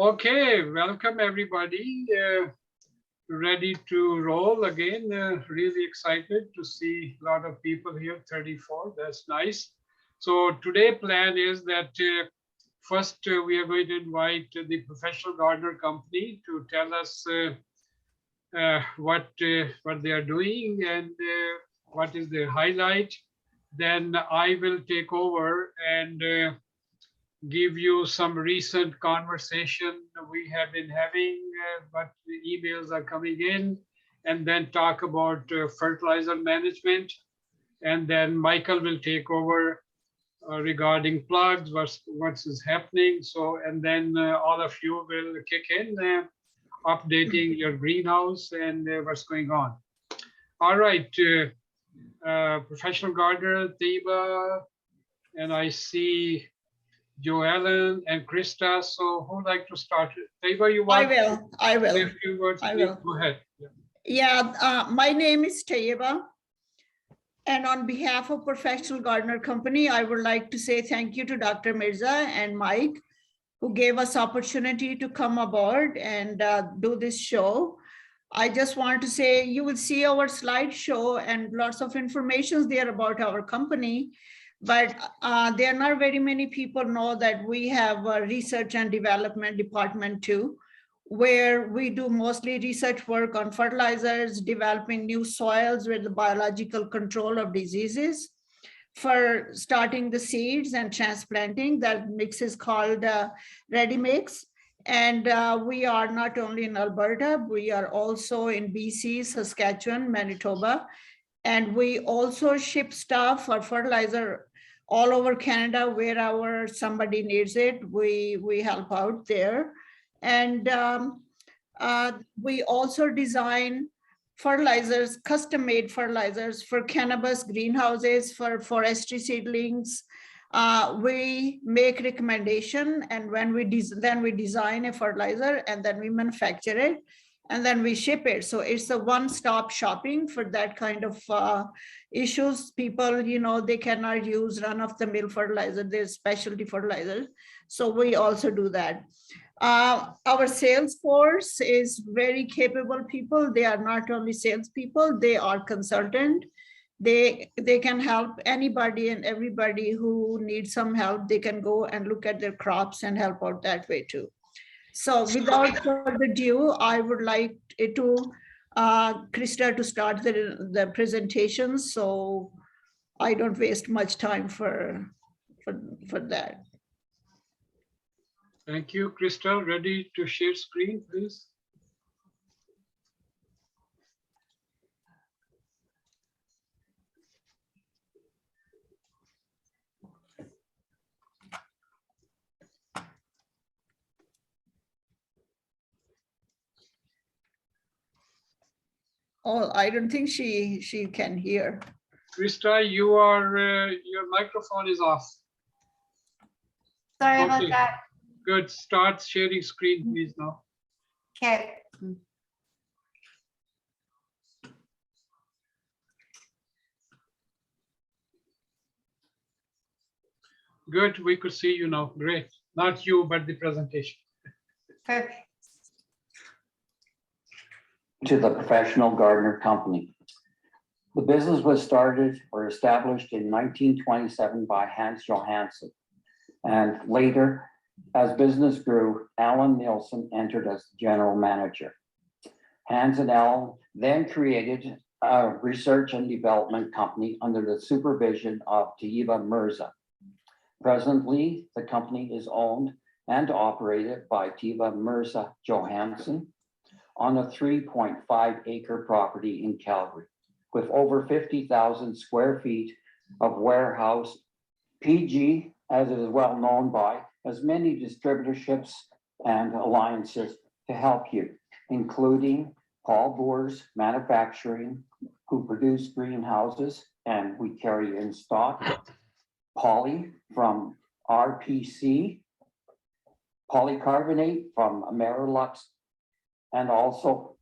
Okay, welcome everybody. Ready to roll again. Really excited to see a lot of people here, 34, that's nice. So today plan is that first we are going to invite the professional gardener company to tell us what they are doing and what is their highlight. Then I will take over and give you some recent conversation we have been having, but the emails are coming in, and then talk about fertilizer management. And then Michael will take over regarding plugs, what is happening. So, and then all of you will kick in, updating your greenhouse and what's going on. All right, professional gardener, Teba, and I see Joellen and Krista. So who would like to start? Teba, you want? I will. Say a few words, I will. Go ahead. Yeah, my name is Teba. And on behalf of Professional Gardener Company, I would like to say thank you to Dr. Mirza and Mike, who gave us opportunity to come aboard and do this show. I just want to say, you will see our slideshow and lots of information there about our company, but there are not very many people know that we have a research and development department too, where we do mostly research work on fertilizers, developing new soils with the biological control of diseases, for starting the seeds and transplanting. That mix is called Ready Mix. And we are not only in Alberta, we are also in BC, Saskatchewan, Manitoba. And we also ship stuff for fertilizer all over Canada, wherever somebody needs it, we help out there. And we also design fertilizers, custom-made fertilizers for cannabis greenhouses, for forestry seedlings. We make recommendation, and when then we design a fertilizer, and then we manufacture it, and then we ship it. So it's a one-stop shopping for that kind of issues. People, they cannot use run-of-the-mill fertilizer. There's specialty fertilizers. So we also do that. Our sales force is very capable people. They are not only salespeople, they are consultant. They can help anybody and everybody who needs some help. They can go and look at their crops and help out that way too. So without further ado, I would like to Krista to start the presentation, so I don't waste much time for that. Thank you, Krista. Ready to share screen, please? Oh, I don't think she can hear. Krista, you are your microphone is off. Sorry about that. Good. Start sharing screen, please, now. Okay. Good. We could see you now. Great. Not you, but the presentation. Perfect. To the Professional Gardener Company. The business was started or established in 1927 by Hans Johansson, and later, as business grew, Alan Nielsen entered as general manager. Hans and Alan then created a research and development company under the supervision of Teba Mirza. Presently, the company is owned and operated by Teba Mirza Johansson on a 3.5-acre property in Calgary, with over 50,000 square feet of warehouse. PG, as it is well known by, has many distributorships and alliances to help you, including Paul Boers Manufacturing, who produce greenhouses and we carry in stock, Poly from RPC, Polycarbonate from Amerilux, and also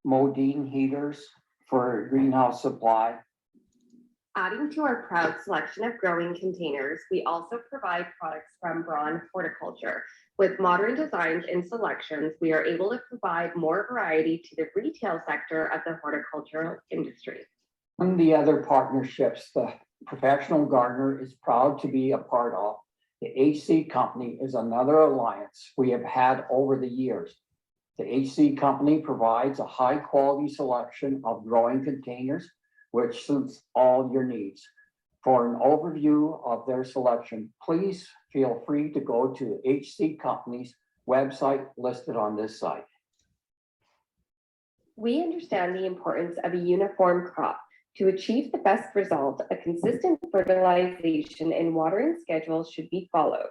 Modine Heaters for greenhouse supply, Adding to our proud selection of growing containers, we also provide products from Braun Horticulture. With modern designs and selections, we are able to provide more variety to the retail sector of the horticultural industry. Among the other partnerships the Professional Gardener is proud to be a part of, the HC Company is another alliance we have had over the years. The HC Company provides a high quality selection of growing containers, which suits all your needs. For an overview of their selection, please feel free to go to HC Company's website listed on this site. We understand the importance of a uniform crop. To achieve the best result, a consistent fertilization and watering schedule should be followed.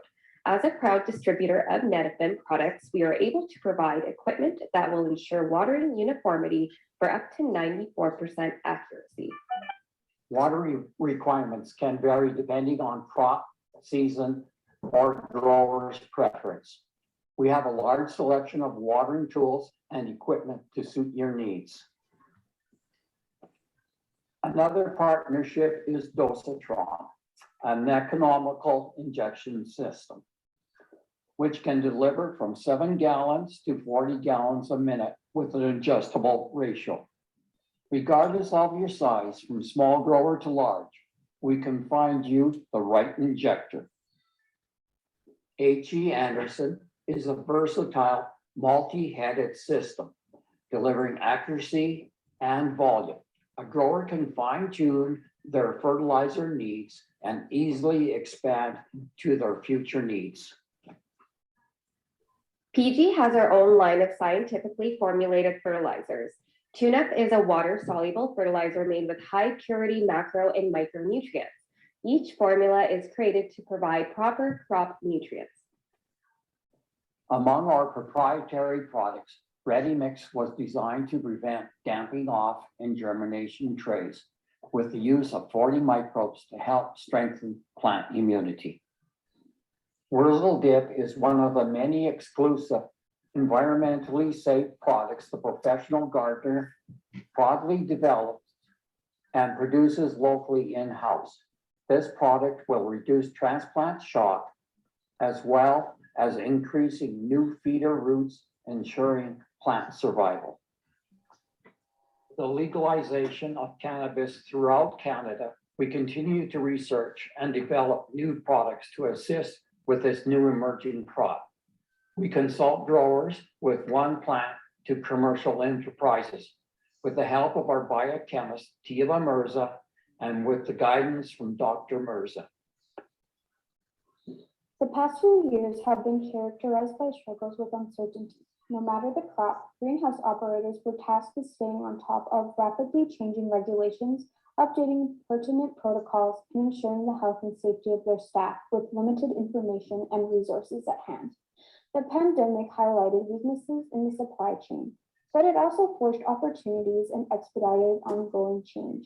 As a proud distributor of Netafim products, we are able to provide equipment that will ensure watering uniformity for up to 94% accuracy. Water requirements can vary depending on crop, season, or grower's preference. We have a large selection of watering tools and equipment to suit your needs. Another partnership is Dosatron, an economical injection system, which can deliver from 7 gallons to 40 gallons a minute with an adjustable ratio. Regardless of your size, from small grower to large, we can find you the right injector. H.E. Anderson is a versatile multi-headed system, delivering accuracy and volume. A grower can fine-tune their fertilizer needs and easily expand to their future needs. PG has our own line of scientifically formulated fertilizers. Tune-up is a water-soluble fertilizer made with high-purity macro and micronutrients. Each formula is created to provide proper crop nutrients. Among our proprietary products, Ready Mix was designed to prevent damping off in germination trays with the use of 40 microbes to help strengthen plant immunity. Wurzel Dip is one of the many exclusive, environmentally safe products the Professional Gardener proudly develops and produces locally in-house. This product will reduce transplant shock as well as increasing new feeder roots, ensuring plant survival. The legalization of cannabis throughout Canada, we continue to research and develop new products to assist with this new emerging crop. We consult growers with one plant to commercial enterprises with the help of our biochemist, Tiva Mirza, and with the guidance from Dr. Mirza. The past few years have been characterized by struggles with uncertainty. No matter the crop, greenhouse operators were tasked with staying on top of rapidly changing regulations, updating pertinent protocols, and ensuring the health and safety of their staff with limited information and resources at hand. The pandemic highlighted weaknesses in the supply chain, but it also forced opportunities and expedited ongoing change.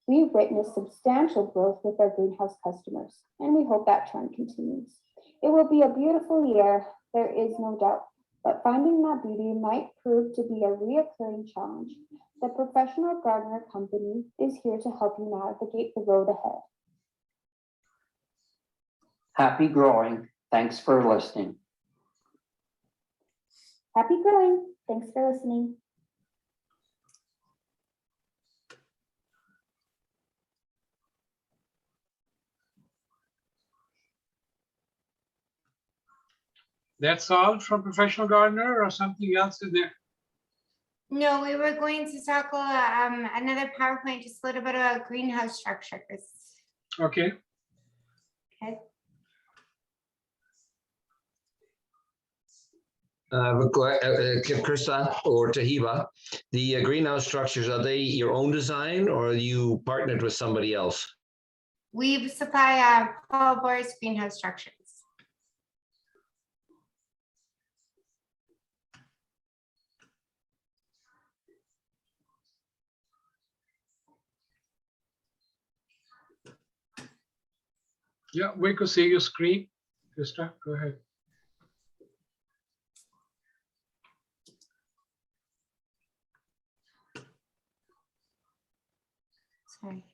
We witnessed substantial growth with our greenhouse customers, and we hope that trend continues. It will be a beautiful year, there is no doubt, but finding that beauty might prove to be a reoccurring challenge. The Professional Gardener Company is here to help you navigate the road ahead. Happy growing. Thanks for listening. Happy growing. Thanks for listening. That's all from Professional Gardener or something else in there? No, we were going to tackle another PowerPoint, just a little bit about greenhouse structures. Okay. Okay. Krista or Tahiba, the greenhouse structures, are they your own design or are you partnered with somebody else? We supply Paul Boris greenhouse structures. Yeah, we could see your screen. Krista, go ahead. Sorry.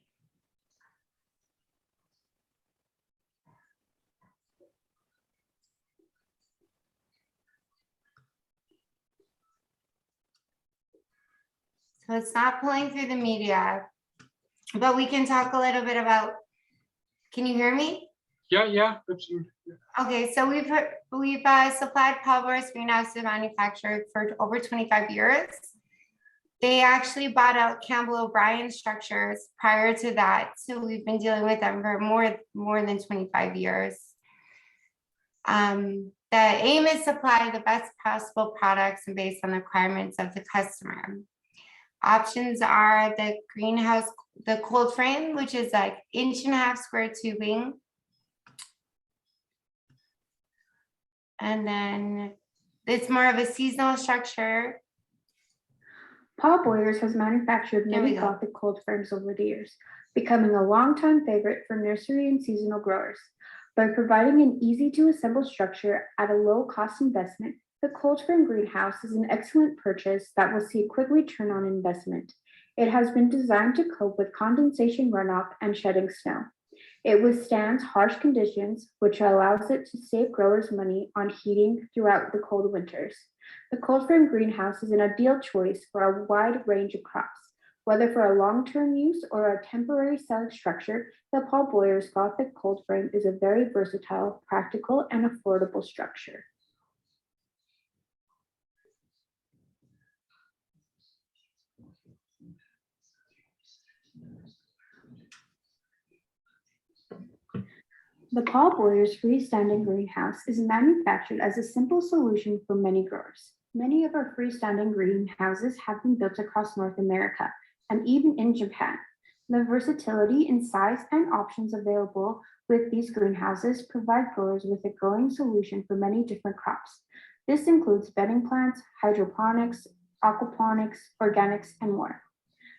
So it's not pulling through the media, but we can talk a little bit about, can you hear me? Yeah, absolutely. Yeah. Okay, so we've supplied Paul Boyer's greenhouse manufacturer for over 25 years. They actually bought out Campbell O'Brien structures prior to that. So we've been dealing with them for more than 25 years. The aim is to supply the best possible products and based on the requirements of the customer. Options are the greenhouse, the cold frame, which is like 1.5 inch square tubing. And then it's more of a seasonal structure. Paul Boyers has manufactured There we many go. Gothic cold frames over the years, becoming a longtime favorite for nursery and seasonal growers. By providing an easy-to-assemble structure at a low-cost investment, the cold frame greenhouse is an excellent purchase that will see a quick return on investment. It has been designed to cope with condensation runoff and shedding snow. It withstands harsh conditions, which allows it to save growers money on heating throughout the cold winters. The cold frame greenhouse is an ideal choice for a wide range of crops. Whether for a long-term use or a temporary selling structure, the Paul Boyers Gothic cold frame is a very versatile, practical, and affordable structure. The Paul Boyers freestanding greenhouse is manufactured as a simple solution for many growers. Many of our freestanding greenhouses have been built across North America and even in Japan. The versatility in size and options available with these greenhouses provide growers with a growing solution for many different crops. This includes bedding plants, hydroponics, aquaponics, organics, and more.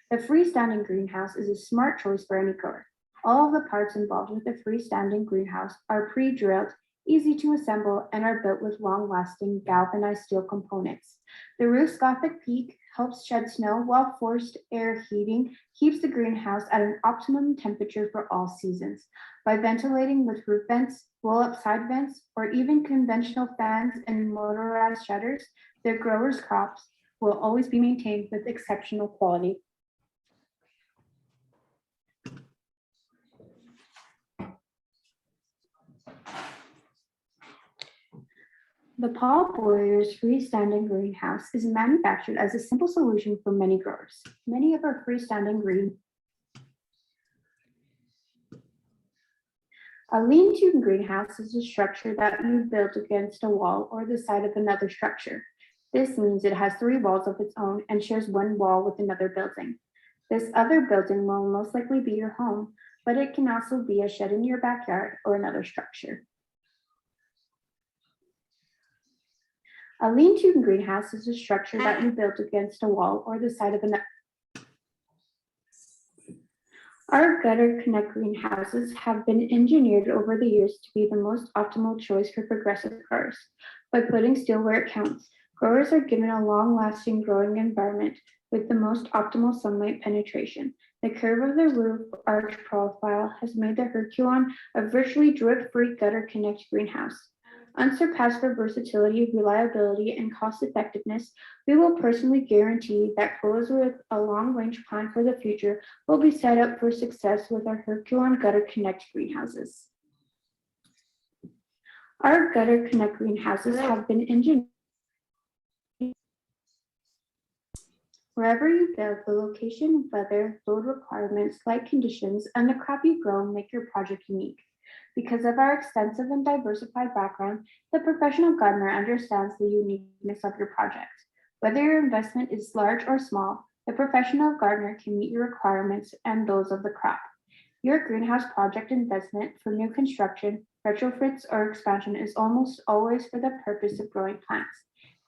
The freestanding greenhouse is a smart choice for any grower. All of the parts involved with the freestanding greenhouse are pre-drilled, easy to assemble, and are built with long-lasting galvanized steel components. The roof's Gothic peak helps shed snow, while forced air heating keeps the greenhouse at an optimum temperature for all seasons. By ventilating with roof vents, roll-up side vents, or even conventional fans and motorized shutters, the growers' crops will always be maintained with exceptional quality. The Paul Boyers freestanding greenhouse is manufactured as a simple solution for many growers. Many of our freestanding A lean-to greenhouse is a structure that you build against a wall or the side of another structure. This means it has 3 walls of its own and shares one wall with another building. This other building will most likely be your home, but it can also be a shed in your backyard or another structure. A lean-to greenhouse is a structure that you build against a wall or the side of another. Our gutter connect greenhouses have been engineered over the years to be the most optimal choice for progressive growers. By putting steel where it counts, growers are given a long-lasting growing environment with the most optimal sunlight penetration. The curve of the roof arch profile has made the Herculon a virtually drip-free gutter connect greenhouse. Unsurpassed for versatility, reliability, and cost effectiveness, we will personally guarantee that growers with a long-range plan for the future will be set up for success with our Herculon Gutter Connect greenhouses. Our Gutter Connect greenhouses have been engineered. Wherever you build, the location, weather, load requirements, light conditions, and the crop you grow make your project unique. Because of our extensive and diversified background, the professional gardener understands the uniqueness of your project. Whether your investment is large or small, the professional gardener can meet your requirements and those of the crop. Your greenhouse project investment for new construction, retrofits, or expansion is almost always for the purpose of growing plants.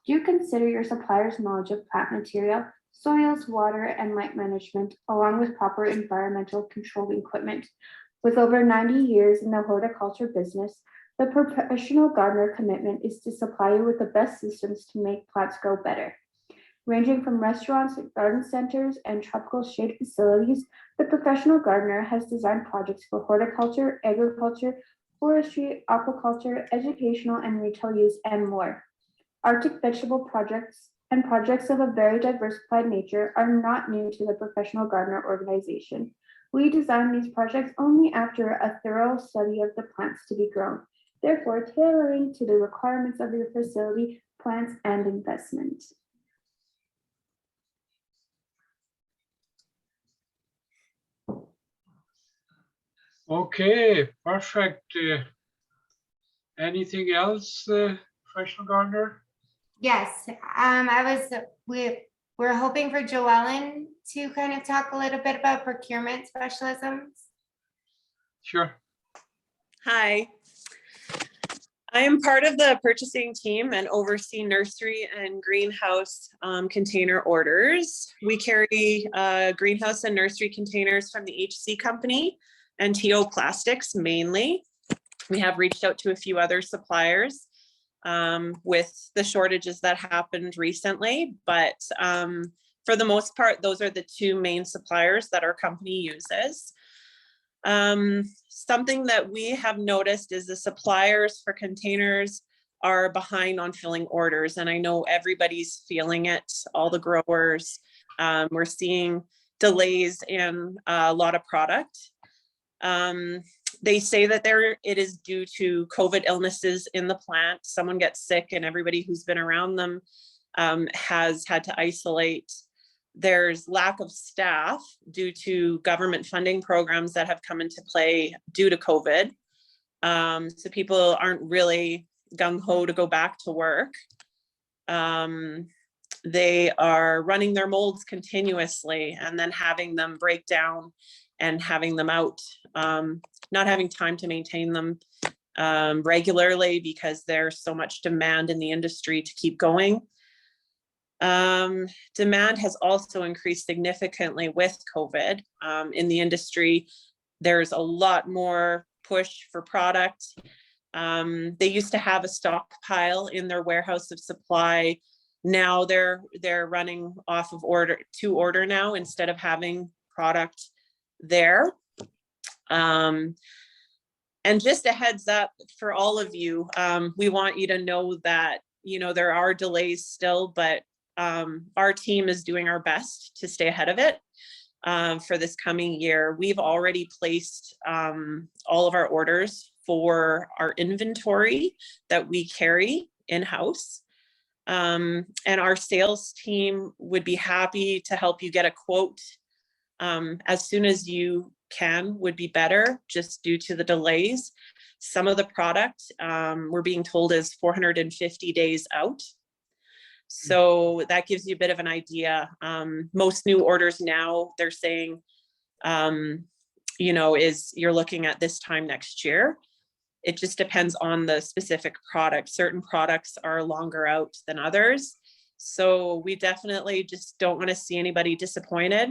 Do consider your supplier's knowledge of plant material, soils, water, and light management, along with proper environmental control equipment. With over 90 years in the horticulture business, the professional gardener commitment is to supply you with the best systems to make plants grow better. Ranging from restaurants, garden centers, and tropical shade facilities, the professional gardener has designed projects for horticulture, agriculture, forestry, aquaculture, educational and retail use, and more. Arctic vegetable projects and projects of a very diversified nature are not new to the Professional Gardener organization. We design these projects only after a thorough study of the plants to be grown, therefore tailoring to the requirements of your facility, plants, and investment. Okay, perfect. Anything else, professional gardener? Yes, we're hoping for Joellen to kind of talk a little bit about procurement specialisms. Sure. Hi. I am part of the purchasing team and oversee nursery and greenhouse container orders. We carry greenhouse and nursery containers from the HC company and TO Plastics mainly. We have reached out to a few other suppliers with the shortages that happened recently, but for the most part, those are the two main suppliers that our company uses. Something that we have noticed is the suppliers for containers are behind on filling orders. And I know everybody's feeling it, all the growers. We're seeing delays in a lot of product. They say that it is due to COVID illnesses in the plant. Someone gets sick and everybody who's been around them has had to isolate. There's lack of staff due to government funding programs that have come into play due to COVID. So people aren't really gung-ho to go back to work. They are running their molds continuously and then having them break down and having them out, not having time to maintain them regularly because there's so much demand in the industry to keep going. Demand has also increased significantly with COVID in the industry. There's a lot more push for product. They used to have a stockpile in their warehouse of supply. Now they're running off of order now instead of having product there. And just a heads up for all of you, we want you to know that, you know, there are delays still, but our team is doing our best to stay ahead of it for this coming year. We've already placed all of our orders for our inventory that we carry in-house. And our sales team would be happy to help you get a quote as soon as you can, would be better, just due to the delays. Some of the product we're being told is 450 days out. So that gives you a bit of an idea. Most new orders now, they're saying, you know, you're looking at this time next year. It just depends on the specific product. Certain products are longer out than others. So we definitely just don't want to see anybody disappointed.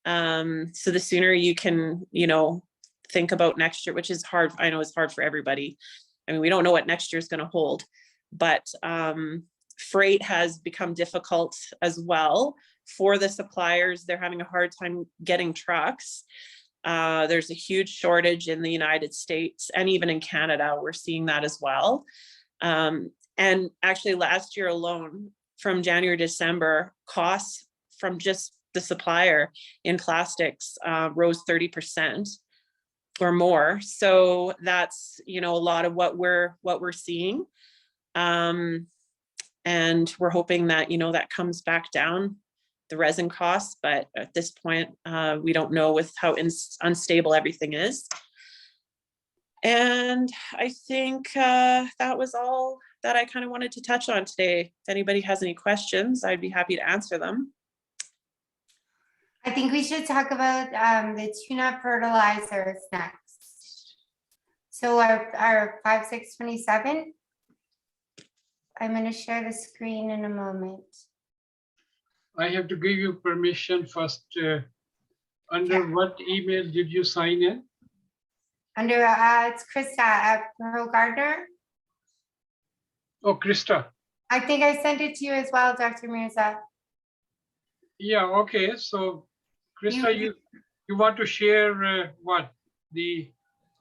So the sooner you can, you know, think about next year, which is hard. I know it's hard for everybody. I mean, we don't know what next year is going to hold, but freight has become difficult as well for the suppliers. They're having a hard time getting trucks. There's a huge shortage in the United States and even in Canada, we're seeing that as well. And actually last year alone, from January to December, costs from just the supplier in plastics rose 30% or more. So that's, you know, a lot of what we're seeing. And we're hoping that, you know, that comes back down, the resin costs, but at this point, we don't know with how unstable everything is. And I think that was all that I kind of wanted to touch on today. If anybody has any questions, I'd be happy to answer them. I think we should talk about the tune-up fertilizers next. So our 5627, I'm going to share the screen in a moment. I have to give you permission first. Under what email did you sign in? Under it's Krista at Verheul Gardener. Oh, Krista. I think I sent it to you as well, Dr. Mirza. Yeah, okay. So Krista, you want to share what? The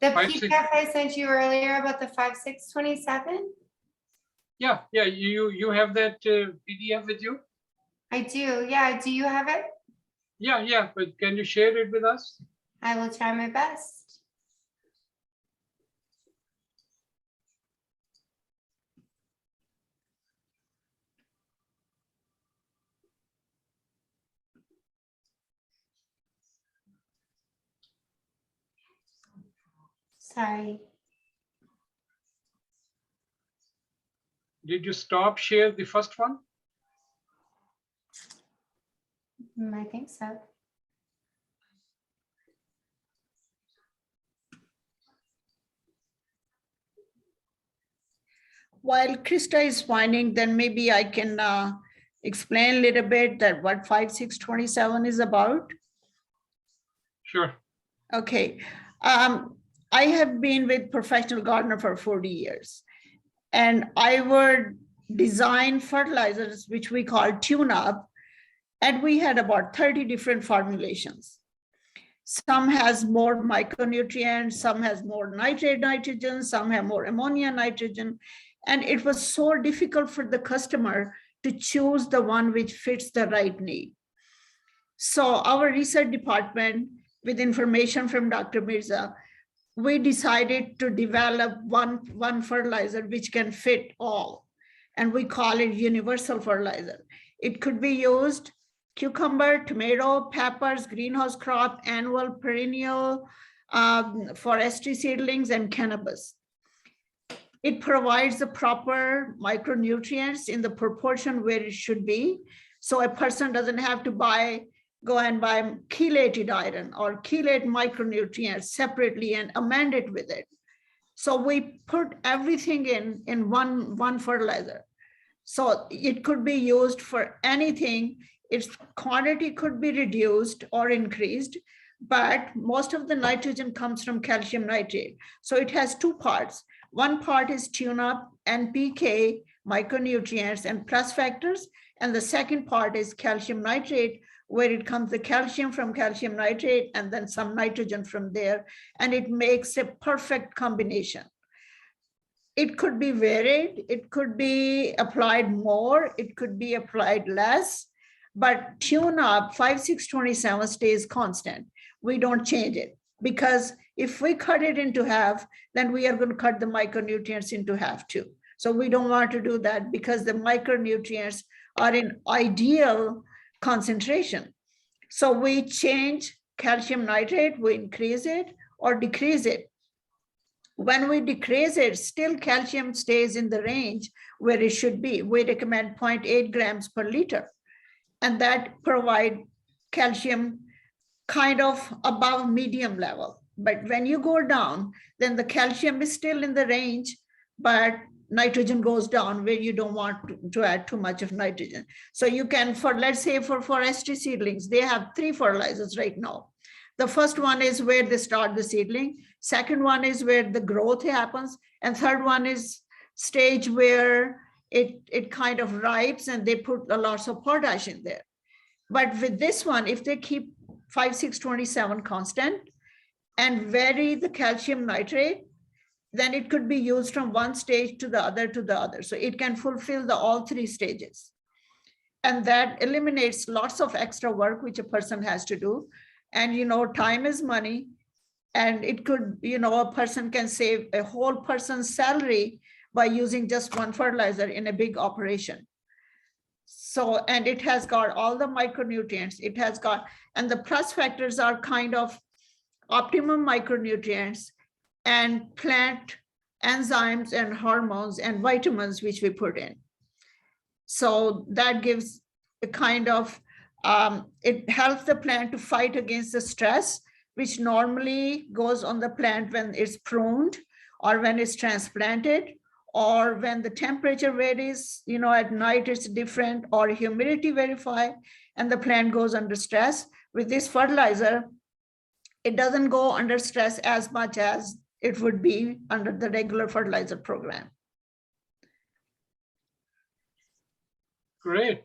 PDF I sent you earlier about the 5627? Yeah, you have that PDF with you? I do. Yeah. Do you have it? Yeah, but can you share it with us? I will try my best. Sorry. Did you stop share the first one? I think so. While Krista is finding, then maybe I can explain a little bit that what 5627 is about. Sure. Okay. I have been with Professional Gardener for 40 years, and I would design fertilizers, which we call tune-up, and we had about 30 different formulations. Some has more micronutrients, some has more nitrate nitrogen, some have more ammonia nitrogen. And it was so difficult for the customer to choose the one which fits the right need. So our research department, with information from Dr. Mirza, we decided to develop one fertilizer which can fit all. And we call it universal fertilizer. It could be used cucumber, tomato, peppers, greenhouse crop, annual, perennial, forestry seedlings, and cannabis. It provides the proper micronutrients in the proportion where it should be. So a person doesn't have to go and buy chelated iron or chelate micronutrients separately and amend it with it. So we put everything in one fertilizer. So it could be used for anything. Its quantity could be reduced or increased, but most of the nitrogen comes from calcium nitrate. So it has two parts. One part is tune-up, NPK, micronutrients, and plus factors. And the second part is calcium nitrate, where it comes the calcium from calcium nitrate and then some nitrogen from there. And it makes a perfect combination. It could be varied. It could be applied more. It could be applied less. But tune-up 5627 stays constant. We don't change it, because if we cut it into half, then we are going to cut the micronutrients into half too. So we don't want to do that, because the micronutrients are in ideal concentration. So we change calcium nitrate, we increase it or decrease it. When we decrease it, still calcium stays in the range where it should be. We recommend 0.8 grams per liter. And that provide calcium kind of above medium level. But when you go down, then the calcium is still in the range, but nitrogen goes down where you don't want to add too much of nitrogen. So you can, let's say for forestry seedlings, they have 3 fertilizers right now. The first one is where they start the seedling. Second one is where the growth happens. And third one is stage where it kind of ripes and they put a lot of potash in there. But with this one, if they keep 5627 constant and vary the calcium nitrate, then it could be used from one stage to the other. So it can fulfill all 3 stages. And that eliminates lots of extra work which a person has to do. And time is money. And it could, a person can save a whole person's salary by using just one fertilizer in a big operation. So, and it has got all the micronutrients. It has got, and the plus factors are kind of optimum micronutrients and plant enzymes and hormones and vitamins which we put in. So that gives a kind of, it helps the plant to fight against the stress, which normally goes on the plant when it's pruned or when it's transplanted, or when the temperature varies, at night it's different, or humidity verify, and the plant goes under stress. With this fertilizer, it doesn't go under stress as much as it would be under the regular fertilizer program. Great.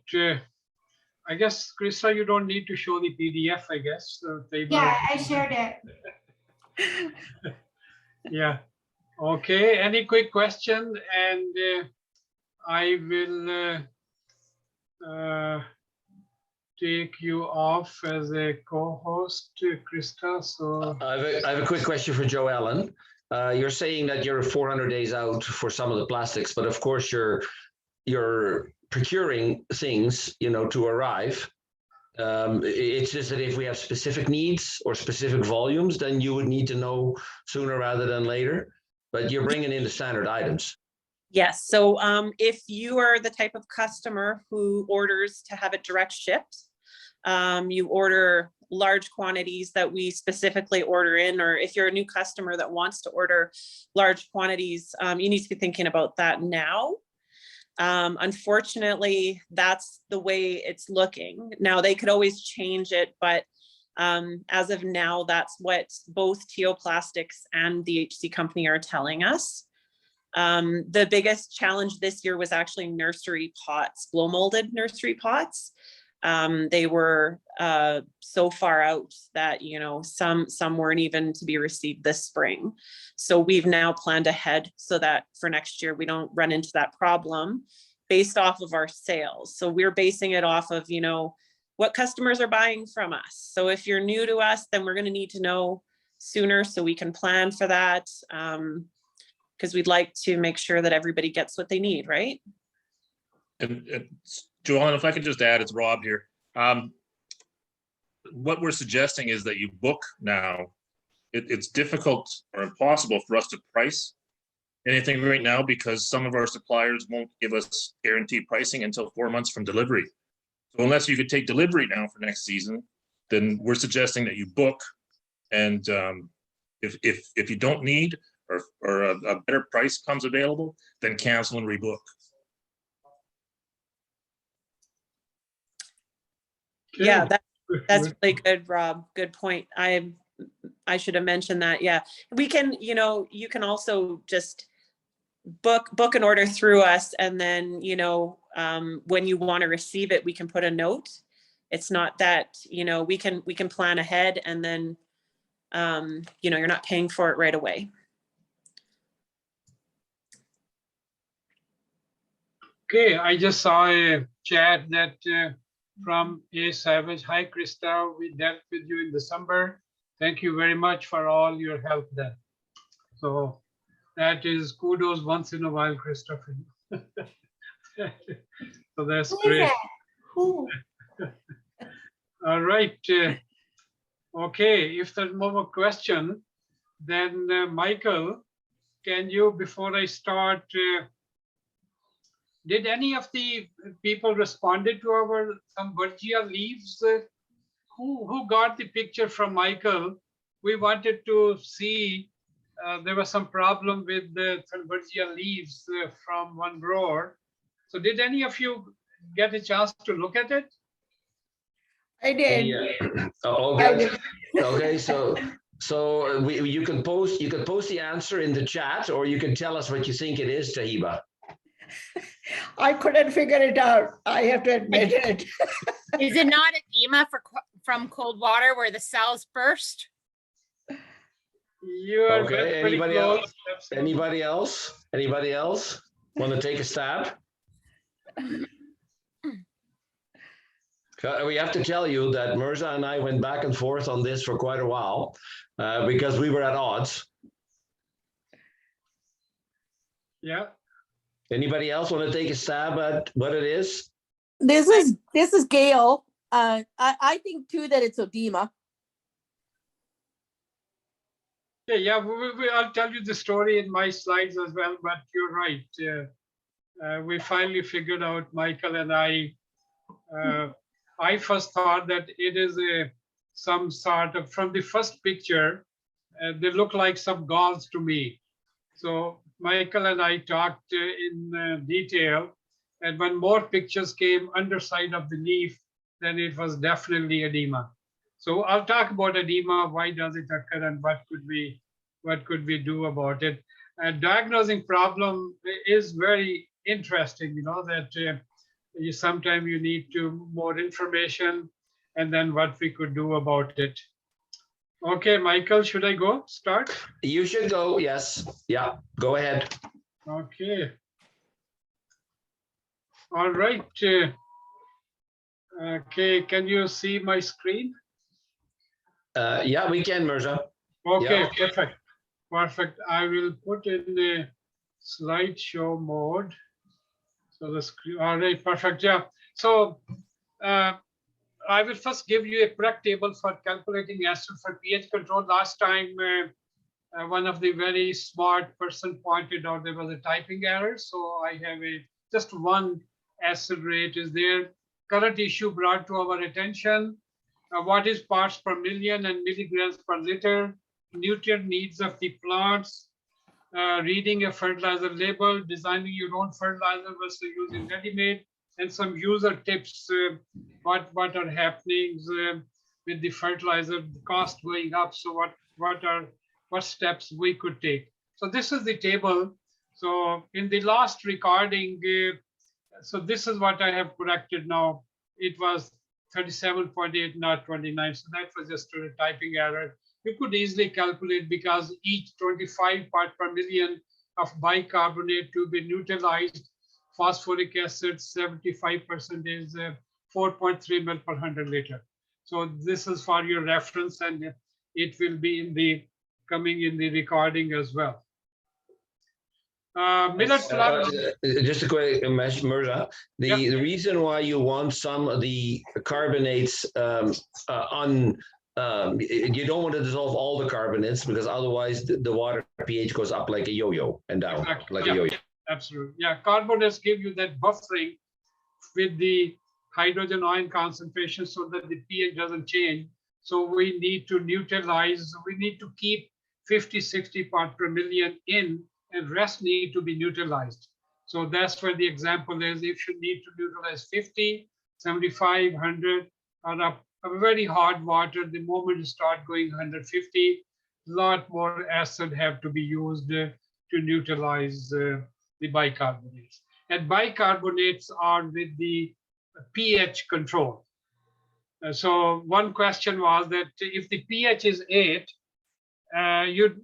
I guess, Krista, you don't need to show the PDF, I guess. Yeah, I shared it. Yeah. Okay. Any quick question? And I will take you off as a co-host, Krista. So I have a quick question for Joe Allen. You're saying that you're 400 days out for some of the plastics, but of course you're procuring things, you know, to arrive. It's just that if we have specific needs or specific volumes, then you would need to know sooner rather than later. But you're bringing in the standard items. Yes, so if you are the type of customer who orders to have it direct shipped, you order large quantities that we specifically order in, or if you're a new customer that wants to order large quantities, you need to be thinking about that now. Unfortunately, that's the way it's looking. Now, they could always change it, but as of now, that's what both TO Plastics and the HC company are telling us. The biggest challenge this year was actually nursery pots, blow molded nursery pots. They were so far out that, you know, some weren't even to be received this spring. So we've now planned ahead so that for next year, we don't run into that problem based off of our sales. So we're basing it off of, you know, what customers are buying from us. So if you're new to us, then we're going to need to know sooner so we can plan for that. Because we'd like to make sure that everybody gets what they need, right? And Joanne, if I could just add, it's Rob here. What we're suggesting is that you book now. It's difficult or impossible for us to price anything right now because some of our suppliers won't give us guaranteed pricing until 4 months from delivery. So unless you could take delivery now for next season, then we're suggesting that you book. And if you don't need or a better price comes available, then cancel and rebook. Yeah, that's really good, Rob. Good point. I should have mentioned that. Yeah, we can, you know, you can also just book an order through us, and then, you know, when you want to receive it, we can put a note. It's not that, you know, we can plan ahead, and then, you know, you're not paying for it right away. okay, I just saw a chat that from A Savage. Hi, Krista. We dealt with you in December. Thank you very much for all your help there. So that is kudos once in a while, Christopher. So that's great. Who? All right. Okay, if there's no more question, then Michael, can you, before I start, did any of the people responded to our some Virgia leaves? Who got the picture from Michael? We wanted to see, there was some problem with the Virgia leaves from one grower. So did any of you get a chance to look at it? I did. Yeah. Okay. Okay. So you can post the answer in the chat, or you can tell us what you think it is, Tahiba. I couldn't figure it out. I have to admit it. Is it not edema from cold water where the cells burst? You are Okay. pretty Anybody close. else? Anybody else? Anybody else want to take a stab? We have to tell you that Mirza and I went back and forth on this for quite a while because we were at odds. Yeah. Anybody else want to take a stab at what it is? This is Gail. I think too that it's edema. Yeah, I'll tell you the story in my slides as well, but you're right. We finally figured out, Michael and I first thought that it is some sort of, from the first picture, they look like some galls to me. So Michael and I talked in detail, and when more pictures came underside of the leaf, then it was definitely edema. So I'll talk about edema, why does it occur, and what could we do about it. Diagnosing problem is very interesting, you know, that sometimes you need more information, and then what we could do about it. Okay, Michael, should I go start? You should go, yes. Yeah, go ahead. Okay. All right. Okay, can you see my screen? Yeah, we can, Mirza. Okay, Yeah. perfect. Perfect. I will put in the slideshow mode. So the screen, all right, perfect. Yeah. So I will first give you a correct table for calculating acid for pH control. Last time, one of the very smart person pointed out there was a typing error. So I have just one acid rate is there. Current issue brought to our attention. What is parts per million and milligrams per liter? Nutrient needs of the plants. Reading a fertilizer label, designing your own fertilizer versus using ready-made, and some user tips, what are happening with the fertilizer cost going up. So what steps we could take. So this is the table. So in the last recording, so this is what I have corrected now. It was 37.8, not 29. So that was just a typing error. You could easily calculate because each 25 part per million of bicarbonate to be neutralized, phosphoric acid 75% is 4.3 ml per 100 liter. So this is for your reference, and it will be in the coming in the recording as well. Just a quick message, Mirza. The reason why you want some of the carbonates you don't want to dissolve all the carbonates because otherwise the water pH goes up like a yo-yo and down like a yo-yo. Absolutely. Yeah, carbonates give you that buffering with the hydrogen ion concentration so that the pH doesn't change. So we need to neutralize, we need to keep 50, 60 parts per million in, and rest need to be neutralized. So that's where the example is. If you need to neutralize 50, 75, 100, or up a very hot water, the moment you start going 150, a lot more acid have to be used to neutralize the bicarbonates. And bicarbonates are with the pH control. So one question was that if the pH is 8, you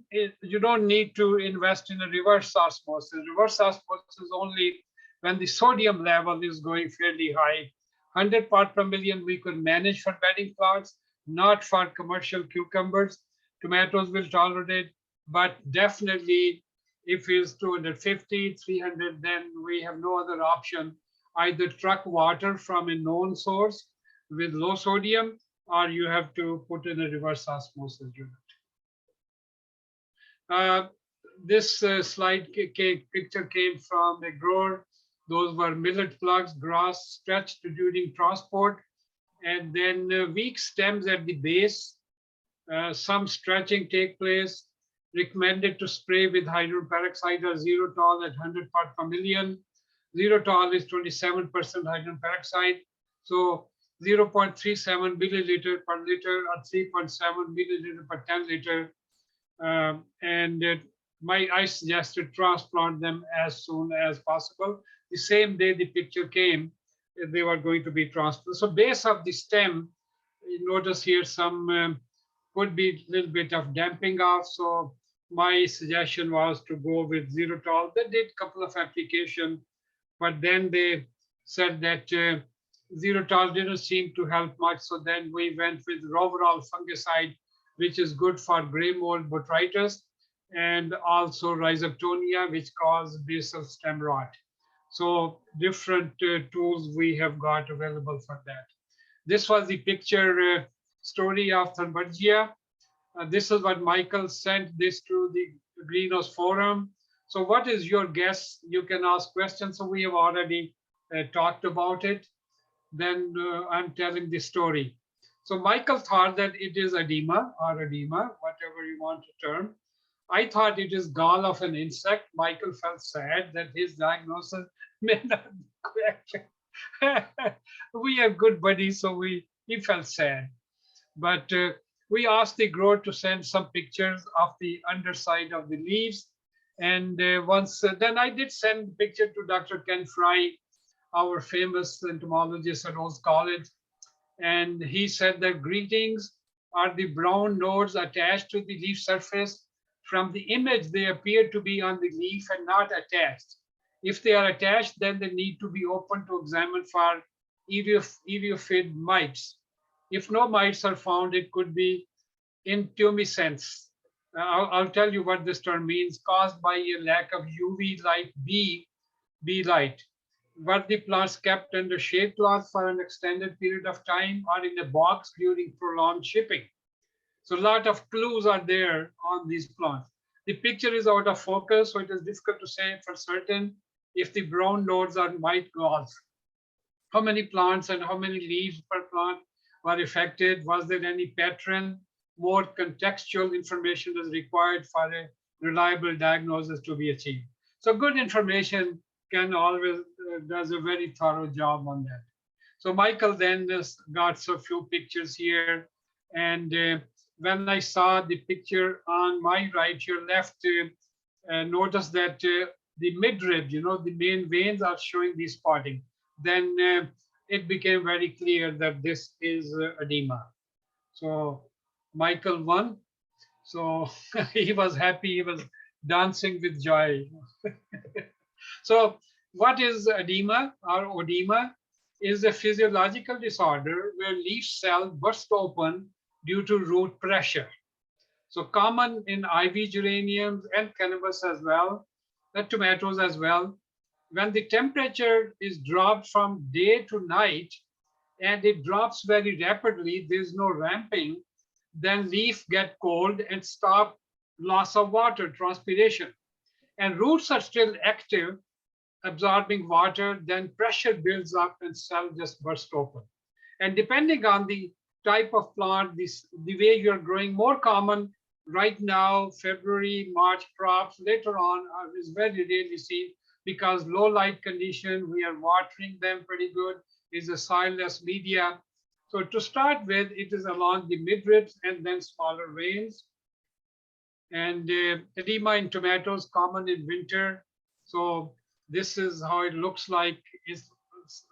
don't need to invest in a reverse osmosis. Reverse osmosis is only when the sodium level is going fairly high. 100 part per million we could manage for bedding plants, not for commercial cucumbers. Tomatoes will tolerate, but definitely if it's 250, 300, then we have no other option. Either truck water from a known source with low sodium, or you have to put in a reverse osmosis unit. This slide picture came from a grower. Those were millet plugs, grass stretched during transport, and then weak stems at the base. Some stretching take place. Recommended to spray with hydrogen peroxide or xylitol at 100 part per million. Xylitol is 27% hydrogen peroxide. So 0.37 milliliter per liter or 3.7 milliliter per 10 liter. I suggested transplant them as soon as possible. The same day the picture came, they were going to be transplanted. So base of the stem, you notice here some could be a little bit of damping off. So my suggestion was to go with xylitol. They did a couple of applications, but then they said that xylitol didn't seem to help much. So then we went with roverol fungicide, which is good for gray mold botrytis, and also rhizoctonia, which cause basal stem rot. So different tools we have got available for that. This was the picture story of Thunbergia. This is what Michael sent this to the Greenhouse Forum. So what is your guess? You can ask questions. So we have already talked about it. Then I'm telling the story. So Michael thought that it is edema or edema, whatever you want to term. I thought it is gall of an insect. Michael felt sad that his diagnosis may not be correct. We are good buddies, so he felt sad. But we asked the grower to send some pictures of the underside of the leaves. And then I did send a picture to Dr. Ken Fry, our famous entomologist at Rose College. And he said that greetings are the brown nodes attached to the leaf surface. From the image, they appear to be on the leaf and not attached. If they are attached, then they need to be opened to examine for eriophid mites. If no mites are found, it could be intumescence. I'll tell you what this term means, caused by a lack of UV light B light. Were the plants kept under shade cloth for an extended period of time or in a box during prolonged shipping? So a lot of clues are there on these plants. The picture is out of focus, so it is difficult to say for certain if the brown nodes are mite galls. How many plants and how many leaves per plant were affected? Was there any pattern? More contextual information is required for a reliable diagnosis to be achieved. So good information can always does a very thorough job on that. So Michael then just got a few pictures here, and when I saw the picture on my right, your left, notice that the midrib, the main veins are showing the spotting. Then it became very clear that this is edema. So Michael won. So he was happy. He was dancing with joy. So what is edema or oedema? Is a physiological disorder where leaf cells burst open due to root pressure. So common in ivy geraniums and cannabis as well, and tomatoes as well. When the temperature is dropped from day to night, and it drops very rapidly, there's no ramping, then leaf get cold and stop loss of water, transpiration. And roots are still active, absorbing water, then pressure builds up and cell just burst open. And depending on the type of plant, the way you're growing, more common right now, February, March crops, later on is very rarely seen because low light condition, we are watering them pretty good, is a soilless media. So to start with, it is along the midribs and then smaller veins. And edema in tomatoes common in winter. So this is how it looks like. It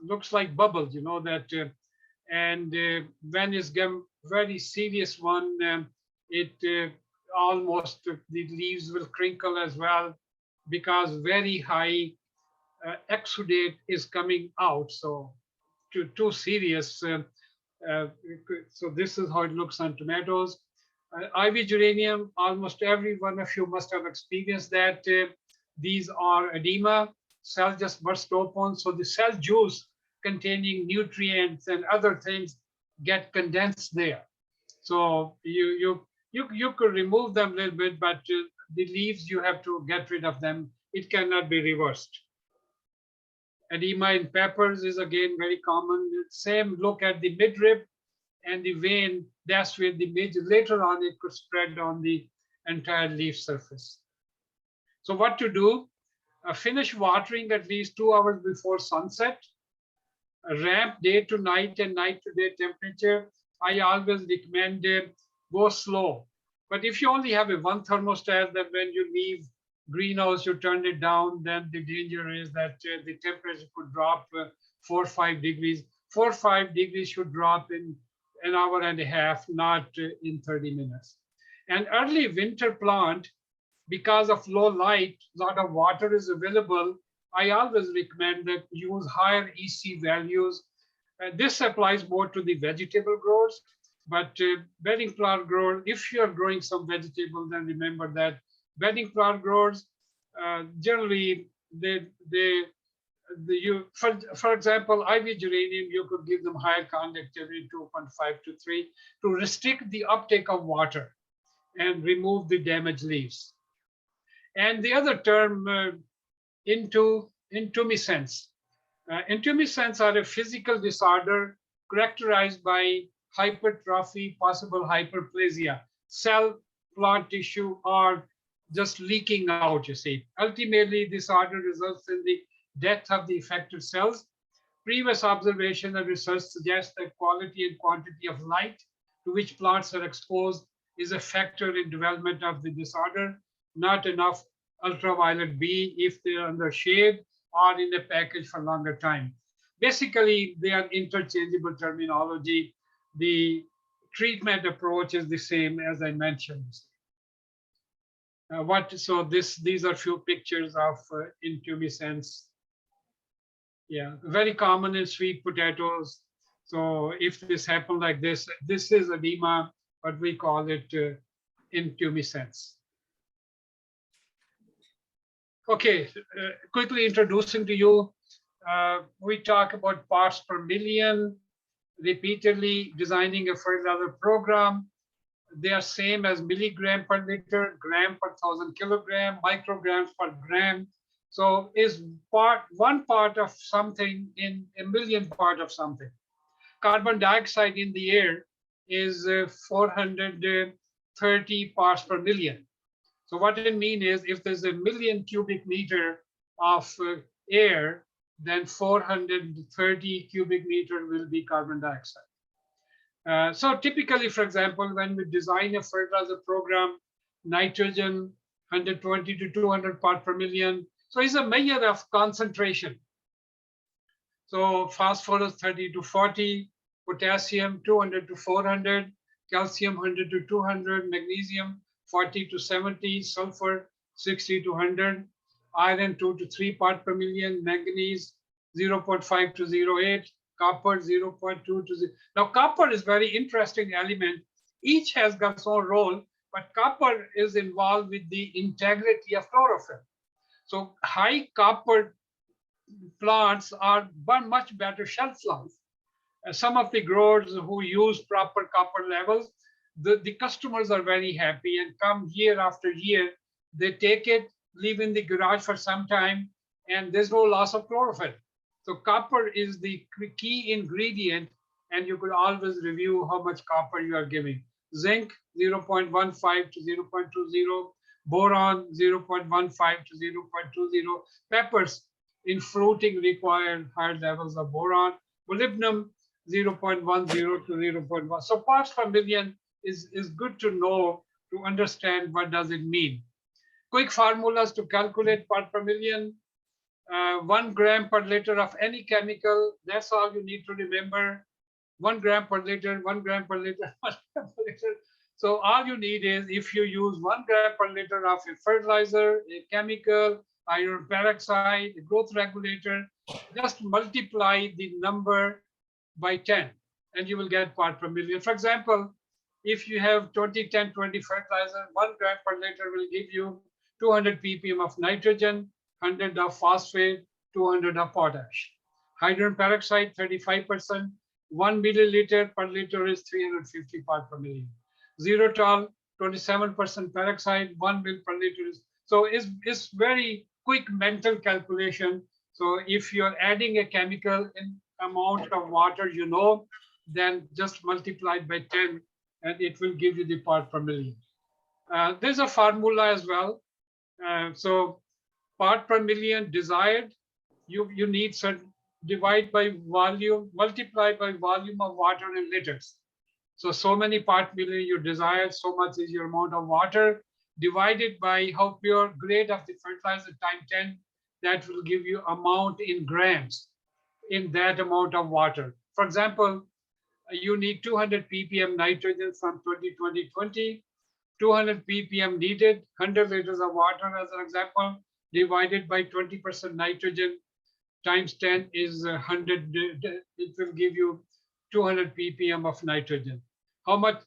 looks like bubbles, that. And when it's very serious one, it almost the leaves will crinkle as well because very high exudate is coming out. So too serious. So this is how it looks on tomatoes. Ivy geranium, almost every one of you must have experienced that. These are edema, cells just burst open. So the cell juice containing nutrients and other things get condensed there. So you could remove them a little bit, but the leaves, you have to get rid of them. It cannot be reversed. Edema in peppers is again very common. Same, look at the midrib and the vein. That's where the major, later on it could spread on the entire leaf surface. So what to do? Finish watering at least 2 hours before sunset. Ramp day to night and night to day temperature. I always recommend go slow. But if you only have a one thermostat, that when you leave greenhouse, you turn it down, then the danger is that the temperature could drop 4 or 5 degrees. 4 or 5 degrees should drop in an hour and a half, not in 30 minutes. And early winter plant, because of low light, a lot of water is available. I always recommend that use higher EC values. This applies more to the vegetable growers, but bedding plant growers, if you're growing some vegetable, then remember that bedding plant growers, generally, for example, ivy geranium, you could give them higher conductivity, 2.5 to 3, to restrict the uptake of water and remove the damaged leaves. And the other term, intumescence. Intumescence are a physical disorder characterized by hypertrophy, possible hyperplasia, cell, plant tissue, or just leaking out, you see. Ultimately, disorder results in the death of the affected cells. Previous observation and research suggests that quality and quantity of light to which plants are exposed is a factor in development of the disorder. Not enough ultraviolet B if they're under shade or in a package for longer time. Basically, they are interchangeable terminology. The treatment approach is the same as I mentioned. These are few pictures of intumescence. Yeah, very common in sweet potatoes. So if this happened like this is edema, but we call it intumescence. Okay, quickly introducing to you, we talk about parts per million, repeatedly designing a fertilizer program. They are same as milligram per liter, gram per 1,000 kilogram, micrograms per gram. So is one part of something in a million part of something. Carbon dioxide in the air is 430 parts per million. So what it means is if there's a million cubic meter of air, then 430 cubic meter will be carbon dioxide. So typically, for example, when we design a fertilizer program, nitrogen 120 to 200 part per million. So it's a measure of concentration. So phosphorus 30 to 40, potassium 200 to 400, calcium 100 to 200, magnesium 40 to 70, sulfur 60 to 100, iron 2 to 3 part per million, manganese 0.5 to 0.8, copper 0.2 to 0. Now copper is very interesting element. Each has got its own role, but copper is involved with the integrity of chlorophyll. So high copper plants are much better shelf life. Some of the growers who use proper copper levels, the customers are very happy and come year after year. They take it, leave in the garage for some time, and there's no loss of chlorophyll. So copper is the key ingredient, and you could always review how much copper you are giving. Zinc 0.15 to 0.20, boron 0.15 to 0.20. Peppers in fruiting require higher levels of boron. Molybdenum 0.10 to 0.1. So parts per million is good to know, to understand what does it mean. Quick formulas to calculate part per million. 1 gram per liter of any chemical, that's all you need to remember. 1 gram per liter, 1 gram per liter, 1 gram per liter. So all you need is, if you use 1 gram per liter of a fertilizer, a chemical, iron peroxide, a growth regulator, just multiply the number by 10 and you will get part per million. For example, if you have 20, 10, 20 fertilizer, 1 gram per liter will give you 200 ppm of nitrogen, 100 of phosphate, 200 of potash. Hydrogen peroxide 35%, 1 milliliter per liter is 350 part per million. Xylitol 27% peroxide, 1 mil per liter is. So it's very quick mental calculation. So if you're adding a chemical in amount of water, you know, then just multiply it by 10 and it will give you the part per million. There's a formula as well. So part per million desired, you need certain, divide by volume, multiply by volume of water in liters. So many part million you desire, so much is your amount of water, divided by how pure grade of the fertilizer times 10, that will give you amount in grams in that amount of water. For example, you need 200 ppm nitrogen from 2020, 200 ppm needed, 100 liters of water as an example, divided by 20% nitrogen times 10 is 100, it will give you 200 ppm of nitrogen. How much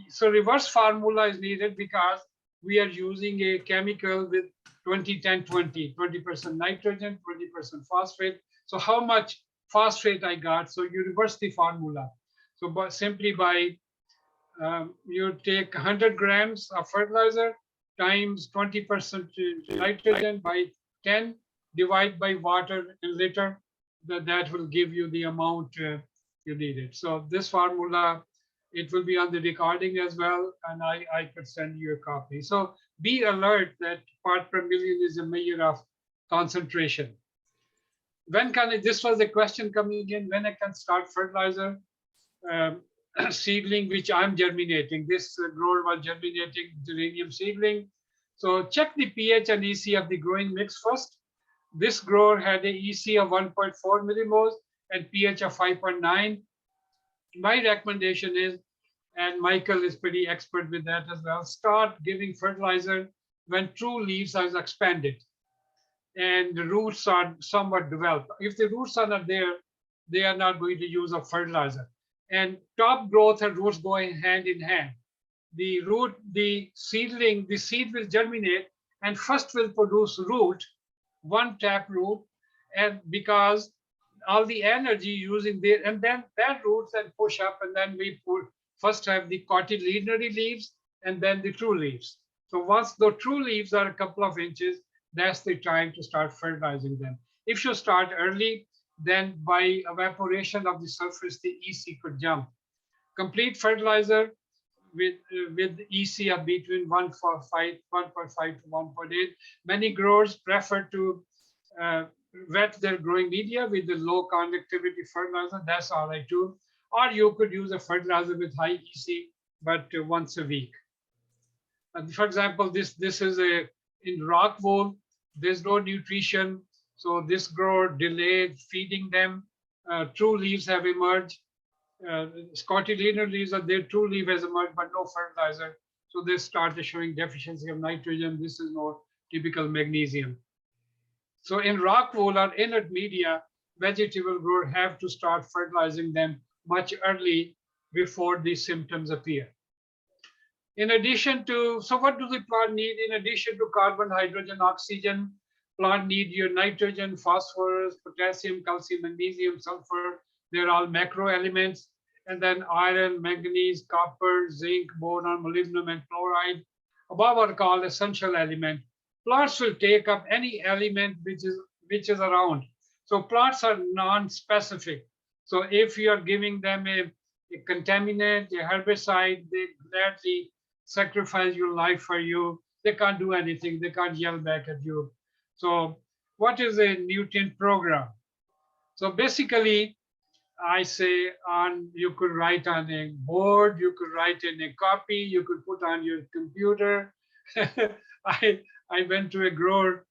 so reverse formula is needed because we are using a chemical with 20, 10, 20, 20% nitrogen, 20% phosphate. So how much phosphate I got? So you reverse the formula. So simply by you take 100 grams of fertilizer times 20% nitrogen by 10, divide by water in liter, that will give you the amount you needed. So this formula, it will be on the recording as well, and I could send you a copy. So be alert that part per million is a measure of concentration. When can I, this was the question coming in, when I can start fertilizer seedling, which I'm germinating. This grower was germinating geranium seedling. So check the pH and EC of the growing mix first. This grower had an EC of 1.4 millimoles and pH of 5.9. My recommendation is and Michael is pretty expert with that as well. Start giving fertilizer when true leaves are expanded and the roots are somewhat developed. If the roots are not there, they are not going to use a fertilizer. And top growth and roots going hand in hand. The root, the seedling, the seed will germinate and first will produce root, one tap root, and because all the energy using there, and then that roots then push up, and then we first have the cotyledonary leaves and then the true leaves. So once the true leaves are a couple of inches, that's the time to start fertilizing them. If you start early, then by evaporation of the surface, the EC could jump. Complete fertilizer with EC of between 1.5 to 1.8. Many growers prefer to wet their growing media with the low conductivity fertilizer. That's all right too. Or you could use a fertilizer with high EC, but once a week. And for example, this is in rock wool. There's no nutrition, so this grower delayed feeding them. True leaves have emerged. Cotyledonary leaves are there, true leaf has emerged, but no fertilizer. So they started showing deficiency of nitrogen. This is not typical magnesium. So in rock wool or inert media, vegetable growers have to start fertilizing them much early before these symptoms appear. In addition to, so what do the plant need? In addition to carbon, hydrogen, oxygen, plant need your nitrogen, phosphorus, potassium, calcium, magnesium, sulfur. They're all macro elements. And then iron, manganese, copper, zinc, boron, molybdenum, and chloride. Above are called essential element. Plants will take up any element which is around. So plants are non-specific. So if you are giving them a contaminant, a herbicide, they gladly sacrifice your life for you. They can't do anything. They can't yell back at you. So what is a nutrient program? So basically, I say you could write on a board, you could write in a copy, you could put on your computer. I went to a grower,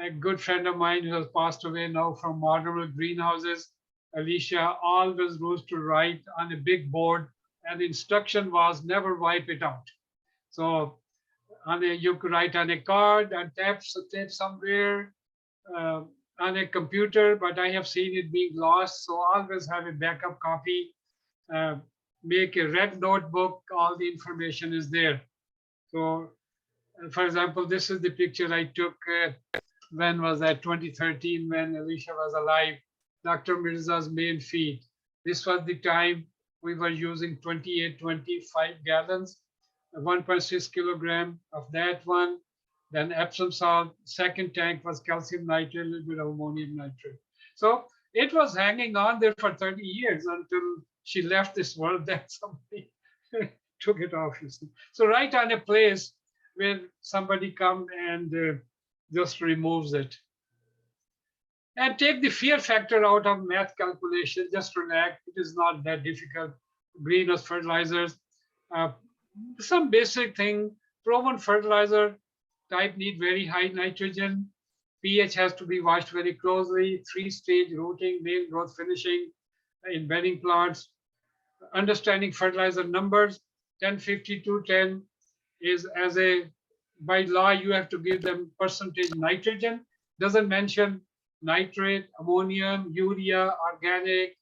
a good friend of mine who has passed away now from AGGA Greenhouses. Alicia always used to write on a big board, and the instruction was never wipe it out. So you could write on a card and tape somewhere, on a computer, but I have seen it being lost. So always have a backup copy, make a red notebook, all the information is there. So for example, this is the picture I took, when was that, 2013, when Alicia was alive, Dr. Mirza's main feed. This was the time we were using 28-25 gallons, 1.6 kilogram of that one. Then Epsom salt, second tank was calcium nitrate, a little bit of ammonium nitrate. So it was hanging on there for 30 years until she left this world, then somebody took it off. So right on a place where somebody comes and just removes it. And take the fear factor out of math calculation, just relax, it is not that difficult. Greenhouse fertilizers, some basic thing, proven fertilizer type need very high nitrogen. pH has to be watched very closely. 3-stage rooting, male growth finishing in bedding plants. Understanding fertilizer numbers, 10-50-10 is by law, you have to give them percentage nitrogen. Doesn't mention nitrate, ammonium, urea, organic,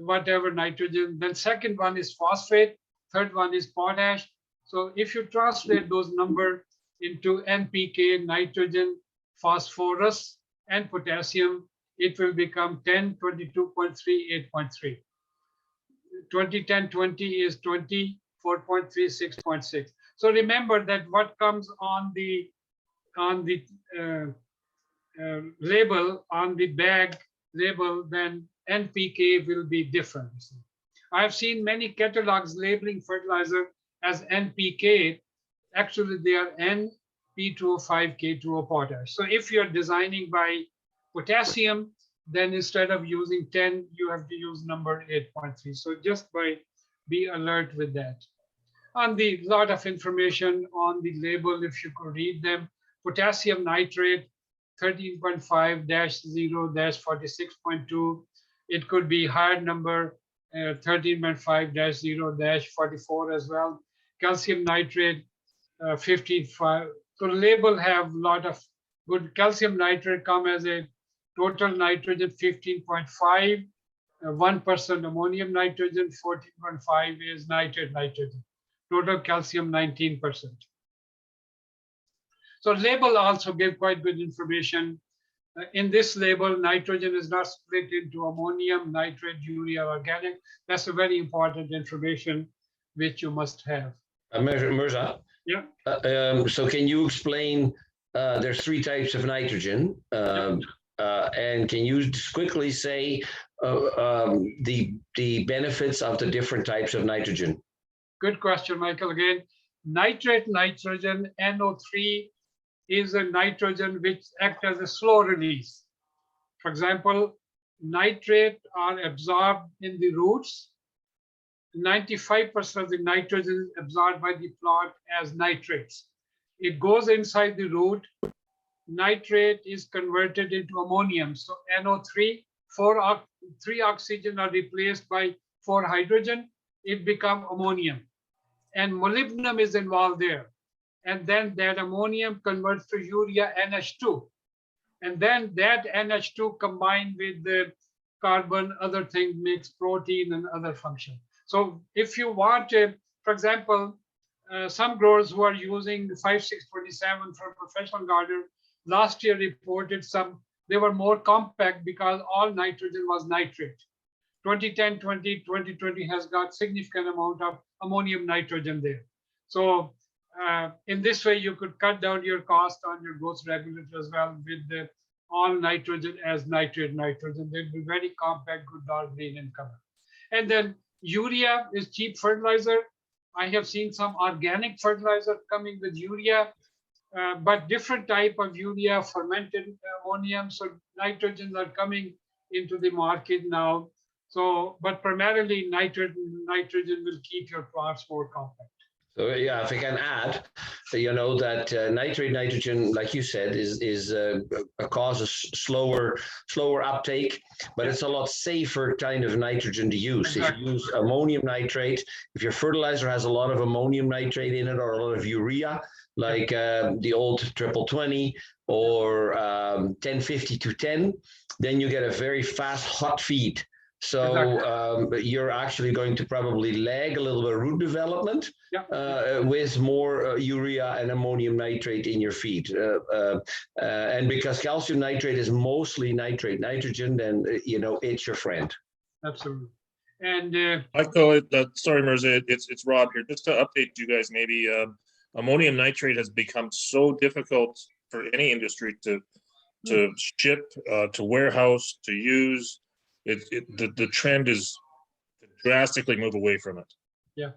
whatever nitrogen. Then second one is phosphate. Third one is potash. So if you translate those numbers into NPK, nitrogen, phosphorus, and potassium, it will become 10, 22.3, 8.3. 20, 10, 20 is 20, 4.3, 6.6. So remember that what comes on the label, on the bag label, then NPK will be different. I've seen many catalogs labeling fertilizer as NPK. Actually, they are N-P2O5 K2O potash. So if you're designing by potassium, then instead of using 10, you have to use number 8.3. So just be alert with that. On the lot of information on the label, if you could read them, potassium nitrate 13.5-0-46.2. It could be higher number 13.5-0-44 as well. Calcium nitrate 15.5. So label have a lot of good. Calcium nitrate come as a total nitrogen 15.5, 1% ammonium nitrogen, 14.5 is nitrate nitrogen. Total calcium 19%. So label also give quite good information. In this label, nitrogen is not split into ammonium, nitrate, urea, organic. That's a very important information which you must have. Mirza, Yeah. so can you explain, there's 3 types of nitrogen, and can you just quickly say the benefits of the different types of nitrogen? Good question, Michael. Again, nitrate nitrogen, NO3, is a nitrogen which acts as a slow release. For example, nitrate are absorbed in the roots. 95% of the nitrogen is absorbed by the plant as nitrates. It goes inside the root. Nitrate is converted into ammonium. So NO3, 3 oxygen are replaced by 4 hydrogen. It becomes ammonium. And molybdenum is involved there. And then that ammonium converts to urea NH2. And then that NH2 combined with the carbon, other things, makes protein and other function. So if you want, for example, some growers who are using 5-6-27 for professional gardener, last year reported they were more compact because all nitrogen was nitrate. 2010-2020 has got significant amount of ammonium nitrogen there. So in this way, you could cut down your cost on your growth regulator as well with the all nitrogen as nitrate nitrogen. They'll be very compact, good dark green in color. And then urea is cheap fertilizer. I have seen some organic fertilizer coming with urea, but different type of urea, fermented ammonium. So nitrogen are coming into the market now. So, but primarily nitrogen will keep your plants more compact. So yeah, if I can add, you know, that nitrate nitrogen, like you said, is a cause of slower uptake, but it's a lot safer kind of nitrogen to use. Exactly. If you use ammonium nitrate, if your fertilizer has a lot of ammonium nitrate in it or a lot of urea, like the old 20-20 or 10-50-10, then you get a very fast hot feed. So you're actually going to probably lag a little bit of root development with more urea and ammonium nitrate in your feed. And because calcium nitrate is mostly nitrate nitrogen, then, you know, it's your friend. Absolutely. And Michael, sorry, Mirza, it's Rob here. Just to update you guys, maybe ammonium nitrate has become so difficult for any industry to ship, to warehouse, to use. The trend is to drastically move away from it. Yeah.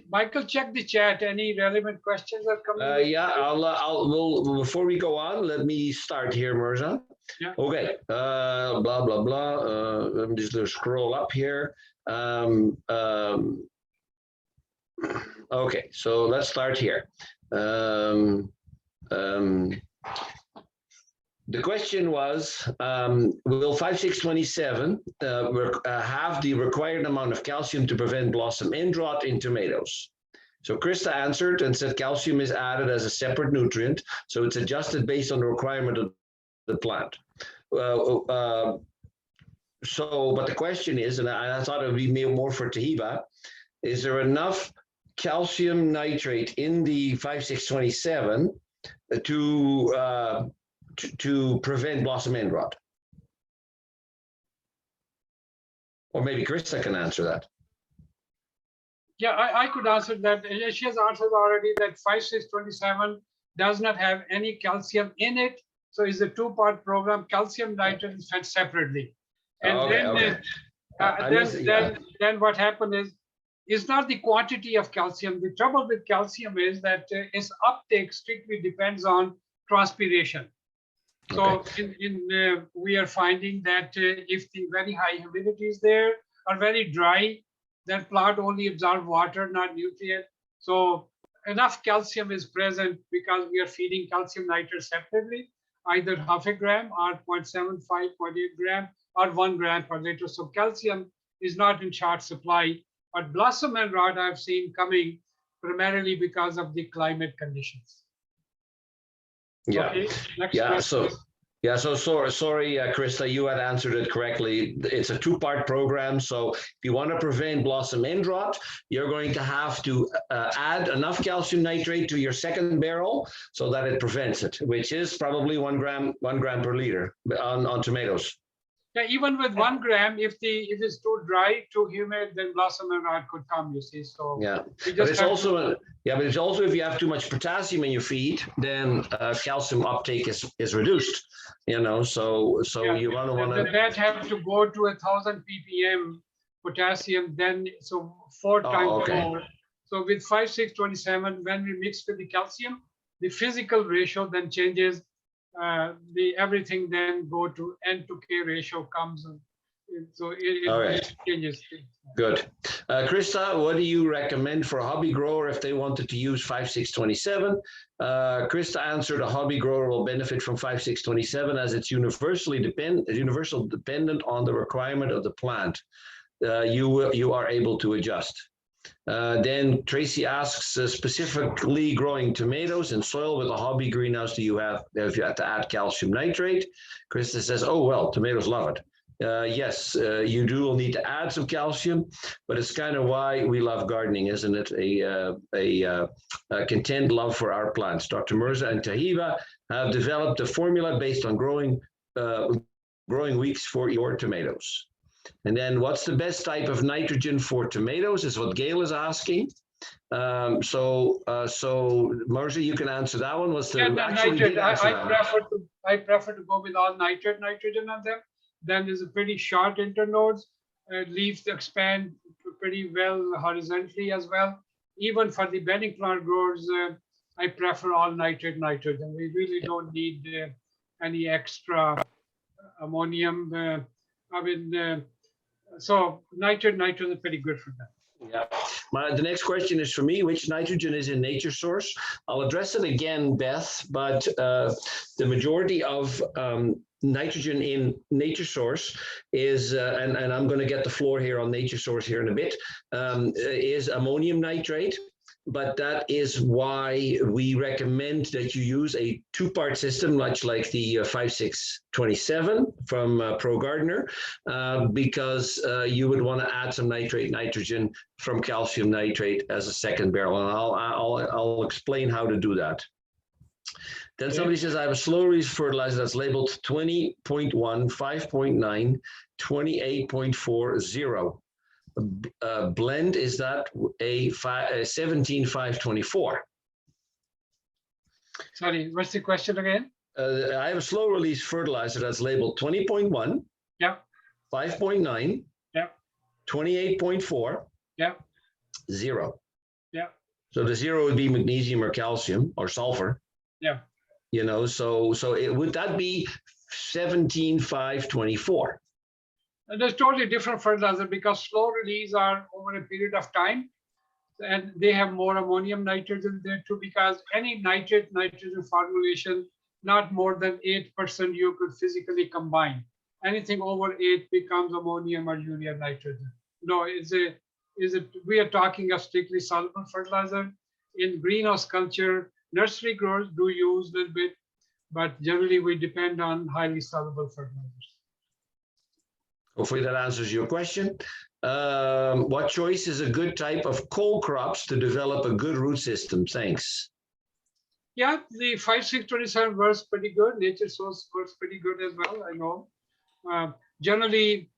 Michael, check the chat. Any relevant questions are coming? Yeah, I'll before we go on, let me start here, Mirza. Yeah. Okay. Blah blah blah. Let me just scroll up here. Okay, so let's start here. The question was, will 5-6-27 have the required amount of calcium to prevent blossom end rot in tomatoes? So Krista answered and said calcium is added as a separate nutrient, so it's adjusted based on the requirement of the plant. But the question is, and I thought it would be more for Tahiba, is there enough calcium nitrate in the 5-6-27 to prevent blossom end rot? Or maybe Krista can answer that. Yeah, I could answer that. She has answered already that 5-6-27 does not have any calcium in it. So it's a 2-part program. Calcium nitrate is fed separately. And then what happened is, it's not the quantity of calcium. The trouble with calcium is that its uptake strictly depends on transpiration. So we are finding that if the very high humidity is there or very dry, then plant only absorb water, not nutrient. So enough calcium is present because we are feeding calcium nitrate separately, either 0.5 gram or 0.75, 0.8 gram or 1 gram per liter. So calcium is not in short supply. But blossom and rot I've seen coming primarily because of the climate conditions. Yeah. Okay, next Yeah. question. So sorry, Krista, you had answered it correctly. It's a two-part program. So if you want to prevent blossom end rot, you're going to have to add enough calcium nitrate to your second barrel so that it prevents it, which is probably 1 gram per liter on tomatoes. Yeah, even with 1 gram, if it's too dry, too humid, then blossom and rot could come, you see. So Yeah, we but just it's have also to, but it's also if you have too much potassium in your feed, then calcium uptake is reduced. You know, so yeah, you want to. that have to go to 1,000 ppm potassium, then so 4 times okay. more. So with 5,627, when we mix with the calcium, the physical ratio then changes. The everything then go to N to K ratio comes. So All right. it changes. Good. Krista, what do you recommend for a hobby grower if they wanted to use 5,627? Krista answered a hobby grower will benefit from 5,627 as it's universal dependent on the requirement of the plant. You are able to adjust. Then Tracy asks, specifically growing tomatoes in soil with a hobby greenhouse, do you have to add calcium nitrate? Krista says, oh, well, tomatoes love it. Yes, you do need to add some calcium, but it's kind of why we love gardening, isn't it? A content love for our plants. Dr. Mirza and Tahiba have developed a formula based on growing weeks for your tomatoes. And then what's the best type of nitrogen for tomatoes is what Gail is asking. So Mirza, you can answer that one. What's the nitrate? I prefer to go with all nitrogen on them. Then there's a pretty short internodes. Leaves expand pretty well horizontally as well. Even for the bedding plant growers, I prefer all nitrogen. We really don't need any extra ammonium. So nitrogen is pretty good for them. Yeah. The next question is for me. Which nitrogen is in Nature Source? I'll address it again, Beth, but the majority of nitrogen in Nature Source is, and I'm going to get the floor here on Nature Source here in a bit, is ammonium nitrate. But that is why we recommend that you use a two-part system, much like the 5627 from Pro Gardener, because you would want to add some nitrogen from calcium nitrate as a second barrel, and I'll explain how to do that. Then somebody says, I have a slow-release fertilizer that's labeled 20.1, 5.9, 28.40. Blend, is that a 17.524? Sorry, what's the question again? I have a slow release fertilizer that's labeled 20.1, yeah, 5.9, yeah, 28.4, yeah, 0. Yeah. So the 0 would be magnesium or calcium or sulfur. Yeah. You know, so would that be 17.524? And there's totally different fertilizer because slow release are over a period of time, and they have more ammonium nitrogen there too, because any nitrogen formulation, not more than 8% you could physically combine. Anything over 8 becomes ammonium or urea nitrogen. No, we are talking of strictly soluble fertilizer. In greenhouse culture, nursery growers do use a little bit, but generally we depend on highly soluble fertilizers. Hopefully that answers your question. What choice is a good type of cole crops to develop a good root system? Thanks. Yeah, the 5627 works pretty good. Nature Source works pretty good as well, I know. Generally,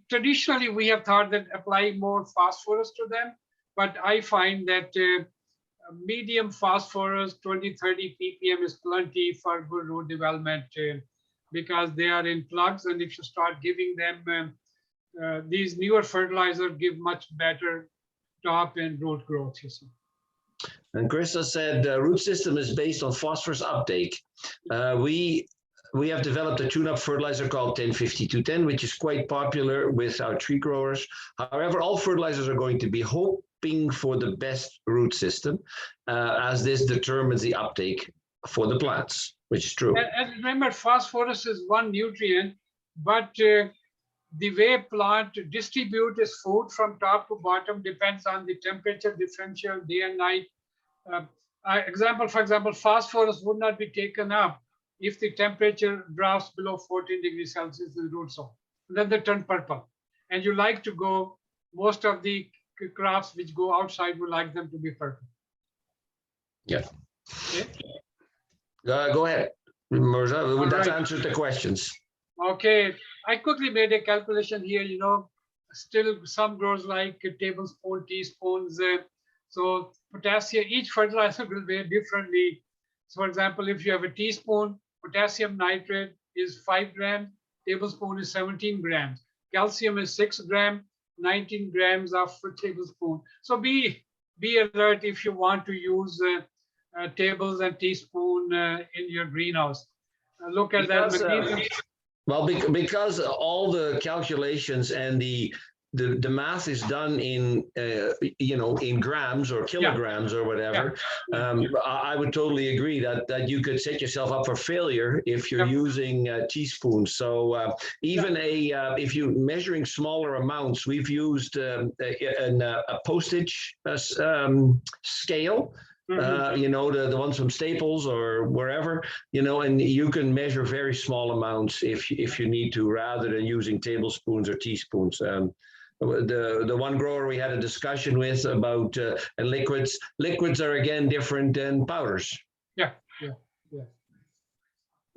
traditionally, we have thought that apply more phosphorus to them, but I find that medium phosphorus, 20-30 ppm is plenty for good root development because they are in plugs, and if you start giving them these newer fertilizers give much better top and root growth, you see. And Krista said root system is based on phosphorus uptake. We have developed a tune-up fertilizer called 10-52-10, which is quite popular with our tree growers. However, all fertilizers are going to be hoping for the best root system, as this determines the uptake for the plants, which is true. And remember, phosphorus is one nutrient, but the way plant distribute its food from top to bottom depends on the temperature differential day and night. For example, phosphorus would not be taken up if the temperature drops below 14 degrees Celsius in the root zone. Then they turn purple. And you like to go, most of the crops which go outside would like them to be purple. Yeah. Okay. Go ahead, Mirza. That right. answered the questions. Okay, I quickly made a calculation here, still some growers like tablespoon, teaspoons. So potassium, each fertilizer will weigh differently. So for example, if you have a teaspoon, potassium nitrate is 5 grams, tablespoon is 17 grams. Calcium is 6 grams, 19 grams of tablespoon. So be alert if you want to use tables and teaspoon in your greenhouse. Look at Because, that. Well, because all the calculations and the math is done in in grams or kilograms or whatever, I would totally agree that you could set yourself up for failure if you're using teaspoons. So even if you're measuring smaller amounts, we've used a postage scale. The ones from Staples or wherever, and you can measure very small amounts if you need to, rather than using tablespoons or teaspoons. The one grower we had a discussion with about liquids. Liquids are again different than powders. Yeah.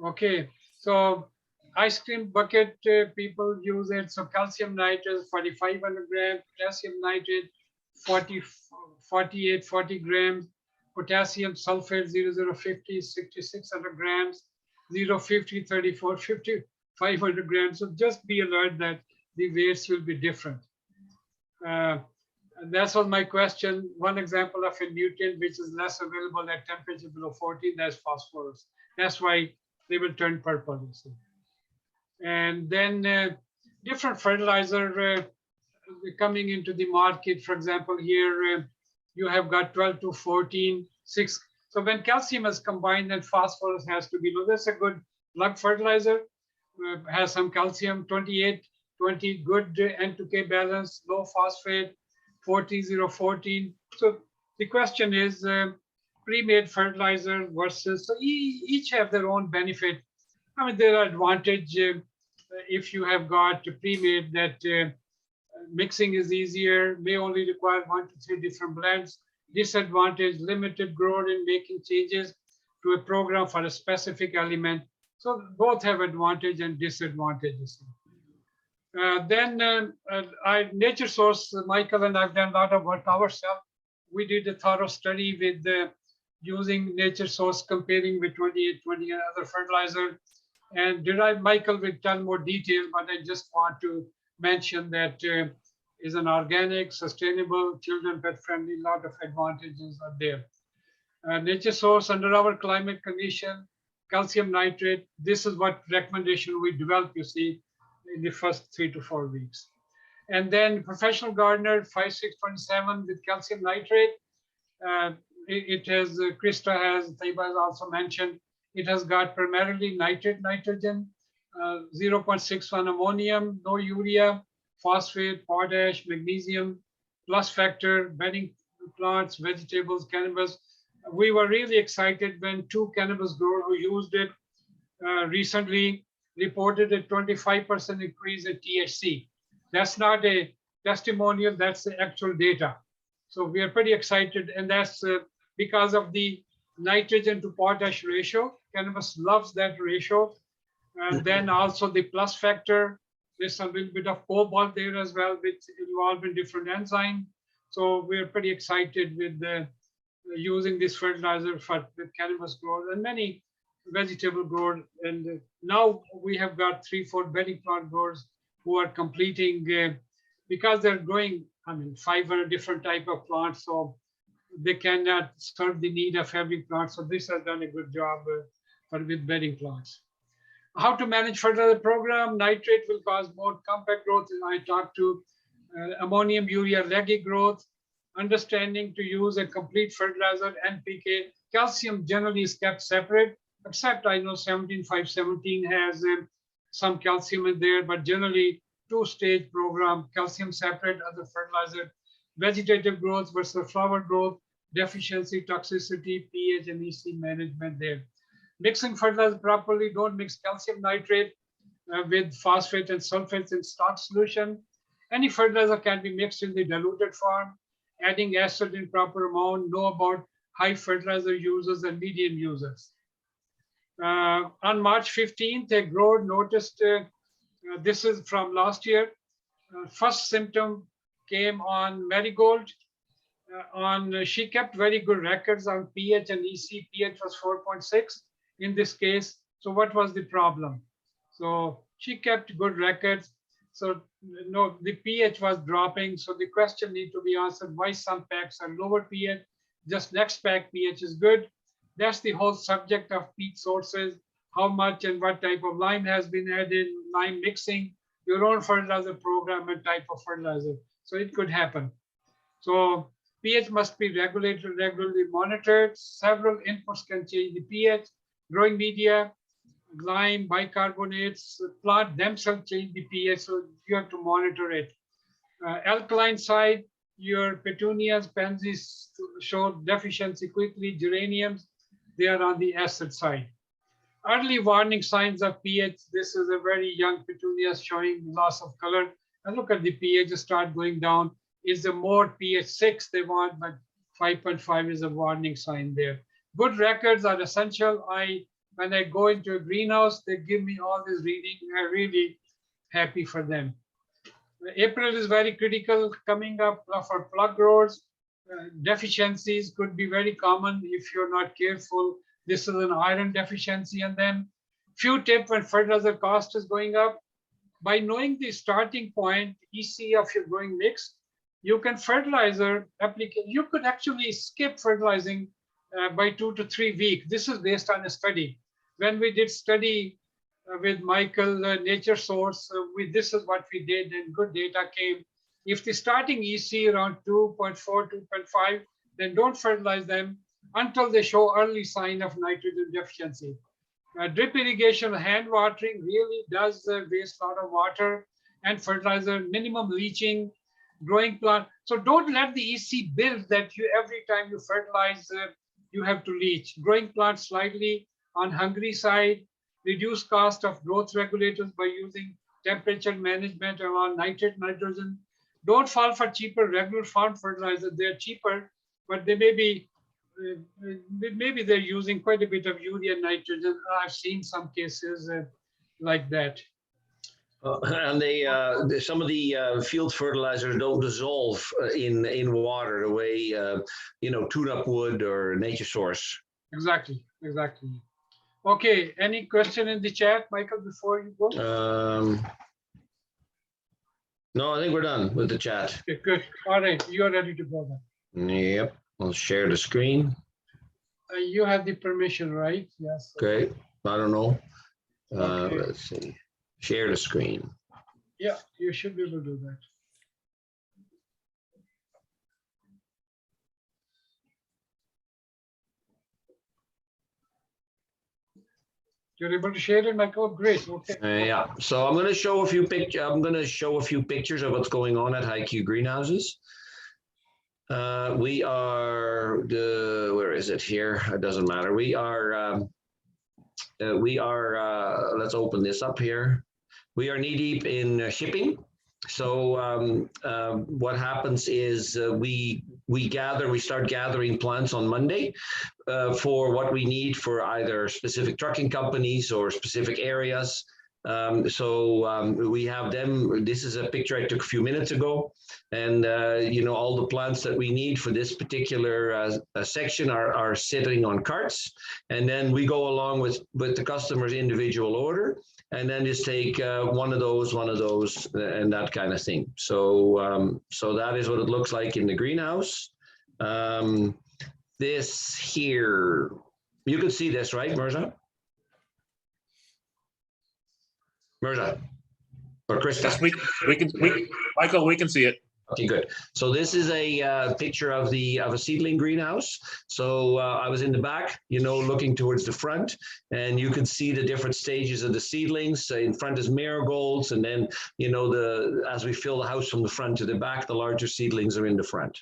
Okay, so ice cream bucket, people use it. So calcium nitrate 4,500 grams, potassium nitrate 40 grams. Potassium sulfate 0050 6,600 grams, 050 34 50 500 grams. So just be alert that the weights will be different. That's all my question. One example of a nutrient which is less available at temperature below 14, that's phosphorus. That's why they will turn purple. You see. And then different fertilizer coming into the market. For example, here you have got 12 to 14, 6. So when calcium is combined, then phosphorus has to be low. That's a good lug fertilizer, has some calcium, 28, 20, good N2K balance, low phosphate, 40, 014. So the question is pre-made fertilizer versus, so each have their own benefit. I mean, there are advantage if you have got pre-made that mixing is easier, may only require 1 to 3 different blends. Disadvantage, limited growth in making changes to a program for a specific element. So both have advantage and disadvantages. Then Nature Source, Michael and I've done a lot of work ourselves. We did a thorough study with using Nature Source, comparing with 2820 and other fertilizer. And Michael will tell more detail, but I just want to mention that is an organic, sustainable, children pet friendly, lot of advantages are there. Nature Source under our climate condition, calcium nitrate, this is what recommendation we developed, you see, in the first 3 to 4 weeks. And then Professional Gardener 5627 with calcium nitrate. It has, Krista has, Taiba has also mentioned, it has got primarily nitrogen, 0.61 ammonium, no urea, phosphate, potash, magnesium, plus factor, bedding plants, vegetables, cannabis. We were really excited when 2 cannabis growers who used it recently reported a 25% increase in THC. That's not a testimonial, that's the actual data. So we are pretty excited, and that's because of the nitrogen to potash ratio. Cannabis loves that ratio. And then also the plus factor, there's a little bit of cobalt there as well, which involved in different enzymes. So we're pretty excited with using this fertilizer for cannabis growers and many vegetable growers. And now we have got 3-4 bedding plant growers who are completing because they're growing, 500 different type of plants. So they cannot serve the need of every plant. So this has done a good job with bedding plants. How to manage fertilizer program? Nitrate will cause more compact growth. I talked to ammonium, urea, leggy growth. Understanding to use a complete fertilizer, NPK. Calcium generally is kept separate, except I know 17517 has some calcium in there, but generally two-stage program, calcium separate, other fertilizer, vegetative growth versus flower growth, deficiency, toxicity, pH, and EC management there. Mixing fertilizer properly, don't mix calcium nitrate with phosphate and sulfates in stock solution. Any fertilizer can be mixed in the diluted form, adding acid in proper amount, know about high fertilizer users and medium users. On March 15th, a grower noticed, this is from last year, first symptom came on marigold. She kept very good records on pH and EC. pH was 4.6 in this case. So what was the problem? So she kept good records. So no, the pH was dropping. So the question need to be answered, why some packs are lower pH? Just next pack pH is good. That's the whole subject of peat sources, how much and what type of lime has been added, lime mixing, your own fertilizer program and type of fertilizer. So it could happen. So pH must be regulated, regularly monitored. Several inputs can change the pH. Growing media, lime, bicarbonates, plant themselves change the pH, so you have to monitor it. Alkaline side, your petunias, pansies show deficiency quickly. Geraniums, they are on the acid side. Early warning signs of pH. This is a very young petunia showing loss of color. And look at the pH start going down. Is the more pH 6 they want, but 5.5 is a warning sign there. Good records are essential. When I go into a greenhouse, they give me all this reading. I'm really happy for them. April is very critical coming up for plug growers. Deficiencies could be very common if you're not careful. This is an iron deficiency. And then few tips when fertilizer cost is going up. By knowing the starting point, EC of your growing mix, you can fertilizer application. You could actually skip fertilizing by 2 to 3 weeks. This is based on a study. When we did study with Michiel, Nature Source, this is what we did and good data came. If the starting EC around 2.4, 2.5, then don't fertilize them until they show early sign of nitrogen deficiency. Drip irrigation, hand watering really does waste a lot of water and fertilizer, minimum leaching, growing plant. So don't let the EC build that you every time you fertilize, you have to leach. Growing plants slightly on hungry side, reduce cost of growth regulators by using temperature management around nitrate, nitrogen. Don't fall for cheaper regular farm fertilizer. They're cheaper, but they may be, maybe they're using quite a bit of urea and nitrogen. I've seen some cases like that. And some of the field fertilizers don't dissolve in water the way tune-up wood or Nature Source. Exactly. Okay, any question in the chat, Michael, before you go? No, I think we're done with the chat. Okay, good. All right, you're ready to go then. Yep, I'll share the screen. You have the permission, right? Yes. Okay, I don't know. Okay. Let's see. Share the screen. Yeah, you should be able to do that. You're able to share it, Michael? Great. Okay. Yeah. So I'm going to show a few pictures. I'm going to show a few pictures of what's going on at AGGA Greenhouses. We are where is it here? It doesn't matter. We are. Let's open this up here. We are knee deep in shipping. So what happens is we start gathering plants on Monday for what we need for either specific trucking companies or specific areas. We have them. This is a picture I took a few minutes ago, and all the plants that we need for this particular section are sitting on carts, and then we go along with the customer's individual order, and then just take one of those, and that kind of thing. So that is what it looks like in the greenhouse. This here, you can see this, right, Mirza? Mirza or Krista? Yes, we can, Michael, we can see it. Okay, good. So this is a picture of a seedling greenhouse. So I was in the back, looking towards the front, and you can see the different stages of the seedlings. In front is marigolds, and then as we fill the house from the front to the back, the larger seedlings are in the front.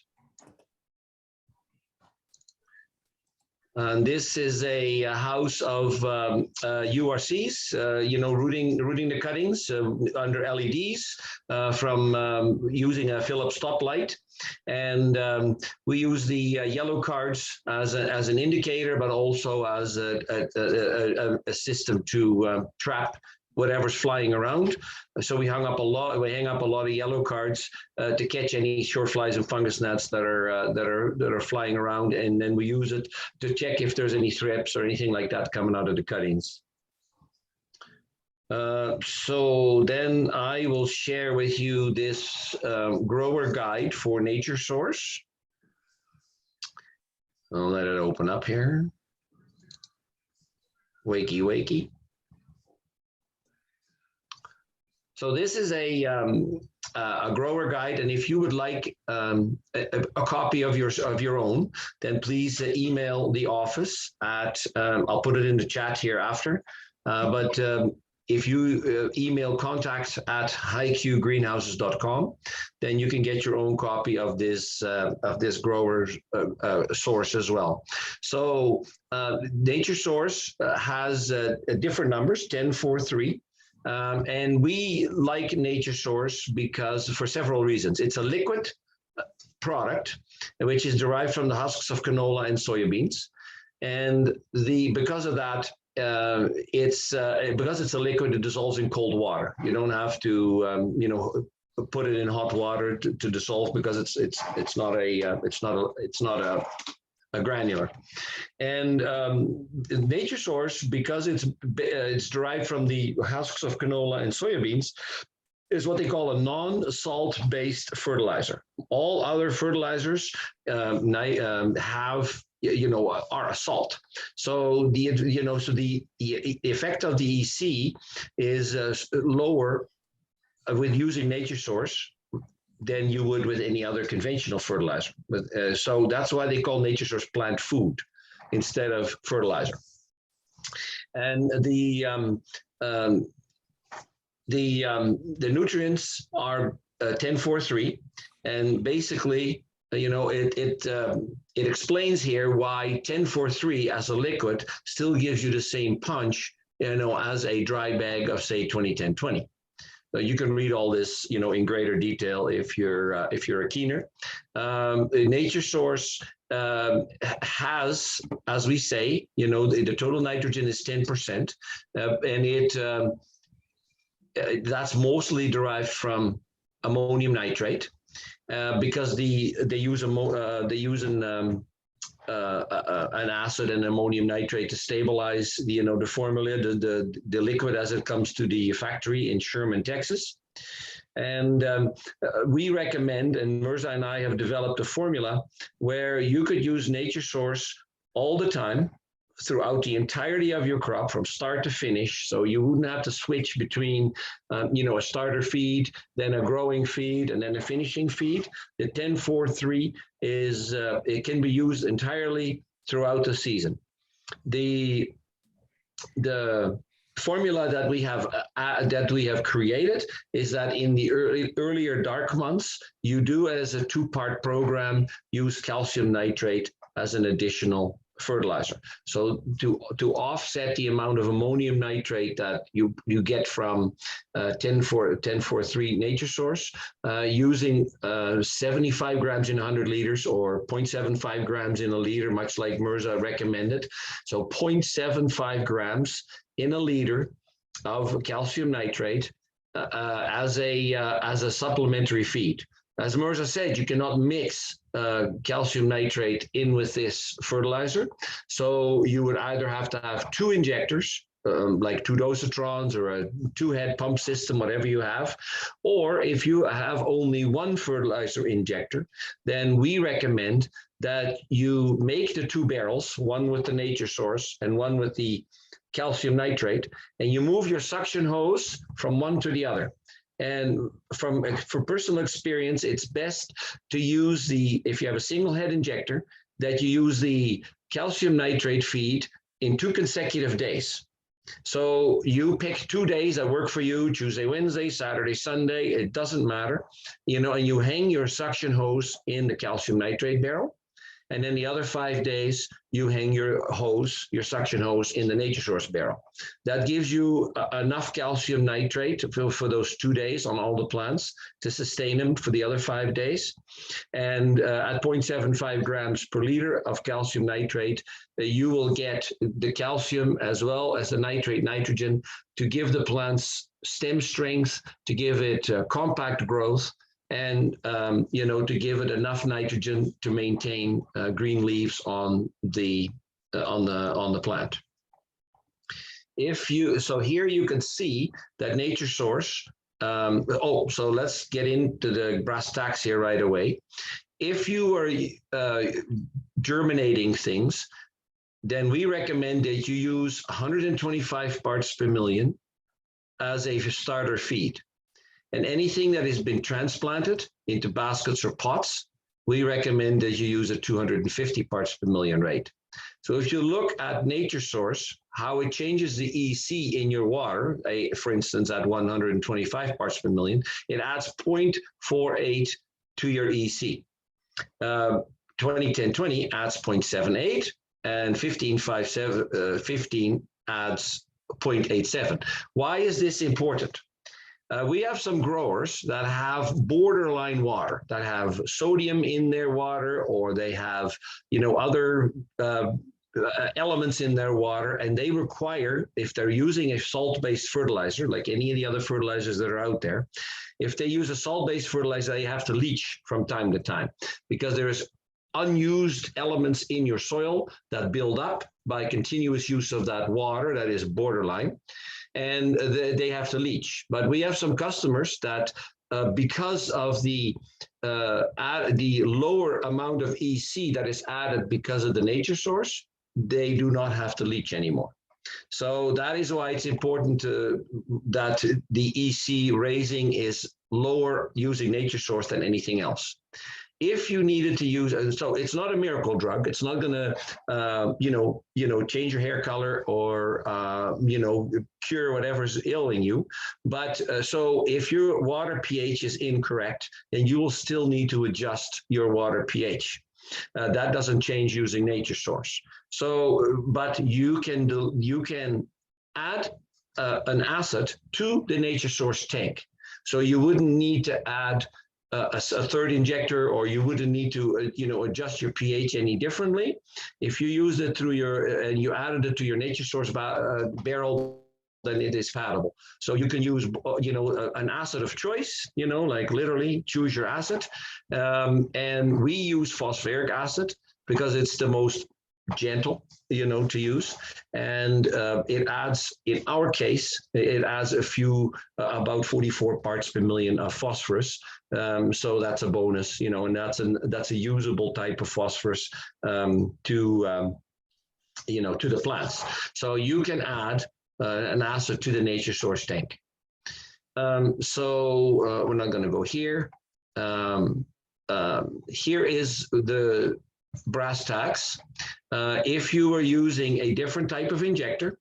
And this is a house of URCs, rooting the cuttings under LEDs from using a Philips stoplight. And we use the yellow cards as an indicator, but also as a system to trap whatever's flying around. So we hang up a lot of yellow cards to catch any short flies and fungus gnats that are flying around, and then we use it to check if there's any thrips or anything like that coming out of the cuttings. So then I will share with you this grower guide for Nature Source. I'll let it open up here. Wakey, wakey. So this is a grower guide, and if you would like a copy of your own, then please email the office at, I'll put it in the chat here after, but if you email contact@highqgreenhouses.com, then you can get your own copy of this grower source as well. So Nature Source has different numbers, 1043. And we like Nature Source because for several reasons. It's a liquid product, which is derived from the husks of canola and soybeans. And because of that, because it's a liquid, it dissolves in cold water. You don't have to, put it in hot water to dissolve, because it's not a granular. And Nature Source, because it's derived from the husks of canola and soybeans, is what they call a non-salt based fertilizer. All other fertilizers are a salt. So the effect of the EC is lower with using Nature Source than you would with any other conventional fertilizer. But, so that's why they call Nature Source plant food instead of fertilizer. And the nutrients are 1043, and basically, it explains here why 1043 as a liquid still gives you the same punch, as a dry bag of say 20-10-20. You can read all this, in greater detail if you're a keener. Nature Source has, as we say, the total nitrogen is 10%, and that's mostly derived from ammonium nitrate, because they use an acid and ammonium nitrate to stabilize the formula, the liquid as it comes to the factory in Sherman, Texas. And we recommend, and Mirza and I have developed a formula where you could use Nature Source all the time throughout the entirety of your crop from start to finish. So you wouldn't have to switch between, a starter feed, then a growing feed, and then a finishing feed. The 1043 is, it can be used entirely throughout the season. The formula that we have created is that in the earlier dark months, you do, as a two-part program, use calcium nitrate as an additional fertilizer. So to offset the amount of ammonium nitrate that you get from 1043 Nature Source, using 75 grams in 100 liters or 0.75 grams in a liter, much like Mirza recommended. So 0.75 grams in a liter of calcium nitrate as a supplementary feed. As Mirza said, you cannot mix calcium nitrate in with this fertilizer. So you would either have to have two injectors, like 2 dosatrons or a 2-head pump system, whatever you have. Or if you have only one fertilizer injector, then we recommend that you make the 2 barrels, one with the Nature Source and one with the calcium nitrate, and you move your suction hose from one to the other. And for personal experience, it's best to use if you have a single head injector, that you use the calcium nitrate feed in 2 consecutive days. So you pick 2 days that work for you, Tuesday, Wednesday, Saturday, Sunday, it doesn't matter, and you hang your suction hose in the calcium nitrate barrel. And then the other 5 days, you hang your suction hose in the nature source barrel. That gives you enough calcium nitrate for those 2 days on all the plants to sustain them for the other 5 days. And at 0.75 grams per liter of calcium nitrate, you will get the calcium as well as the nitrogen to give the plants stem strength, to give it compact growth, and to give it enough nitrogen to maintain green leaves on the plant. So here you can see that nature source. So let's get into the brass tacks here right away. If you are germinating things, then we recommend that you use 125 parts per million as a starter feed. And anything that has been transplanted into baskets or pots, we recommend that you use a 250 parts per million rate. So if you look at nature source, how it changes the EC in your water, for instance, at 125 parts per million, it adds 0.48 to your EC. 20-10-20 adds 0.78, and 15-5-7-15 adds 0.87. Why is this important? We have some growers that have borderline water, that have sodium in their water, or they have, other elements in their water, and they require, if they're using a salt-based fertilizer, like any of the other fertilizers that are out there, if they use a salt-based fertilizer, they have to leach from time to time, because there's unused elements in your soil that build up by continuous use of that water that is borderline, and they have to leach. But we have some customers that because of the lower amount of EC that is added because of the nature source, they do not have to leach anymore. So that is why it's important that the EC raising is lower using nature source than anything else. If you needed to use, so it's not a miracle drug. It's not going to, change your hair color or, cure whatever's ailing you. But so if your water pH is incorrect, then you will still need to adjust your water pH. That doesn't change using nature source. So, but you can add an acid to the nature source tank. So you wouldn't need to add a third injector, or you wouldn't need to adjust your pH any differently. If you use it through and you added it to your nature source barrel, then it is palatable. So you can use an acid of choice, like literally choose your acid. And we use phosphoric acid because it's the most gentle to use, and it adds, in our case, it adds about 44 parts per million of phosphorus, so that's a bonus, and that's a usable type of phosphorus to the plants. So you can add an acid to the nature source tank. So we're not going to go here. Here is the brass tacks. If you were using a different type of injector,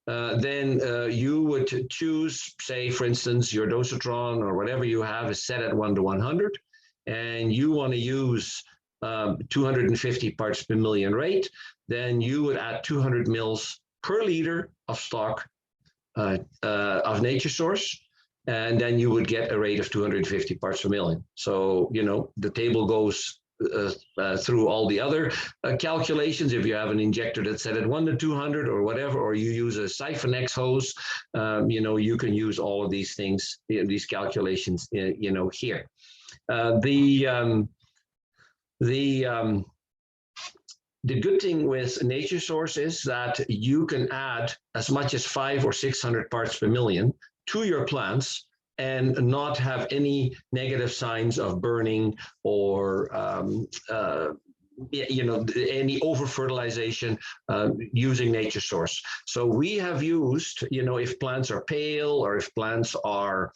then you would choose, say, for instance, your dosatron or whatever you have is set at 1:100, and you want to use 250 parts per million rate, then you would add 200 mils per liter of stock of nature source, and then you would get a rate of 250 parts per million. So, the table goes through all the other calculations. If you have an injector that's set at 1:200 or whatever, or you use a Siphon-X hose, you can use all of these things, these calculations, here. The good thing with nature source is that you can add as much as 500 or 600 parts per million to your plants and not have any negative signs of burning or any over-fertilization using nature source. So we have used, if plants are pale or if plants are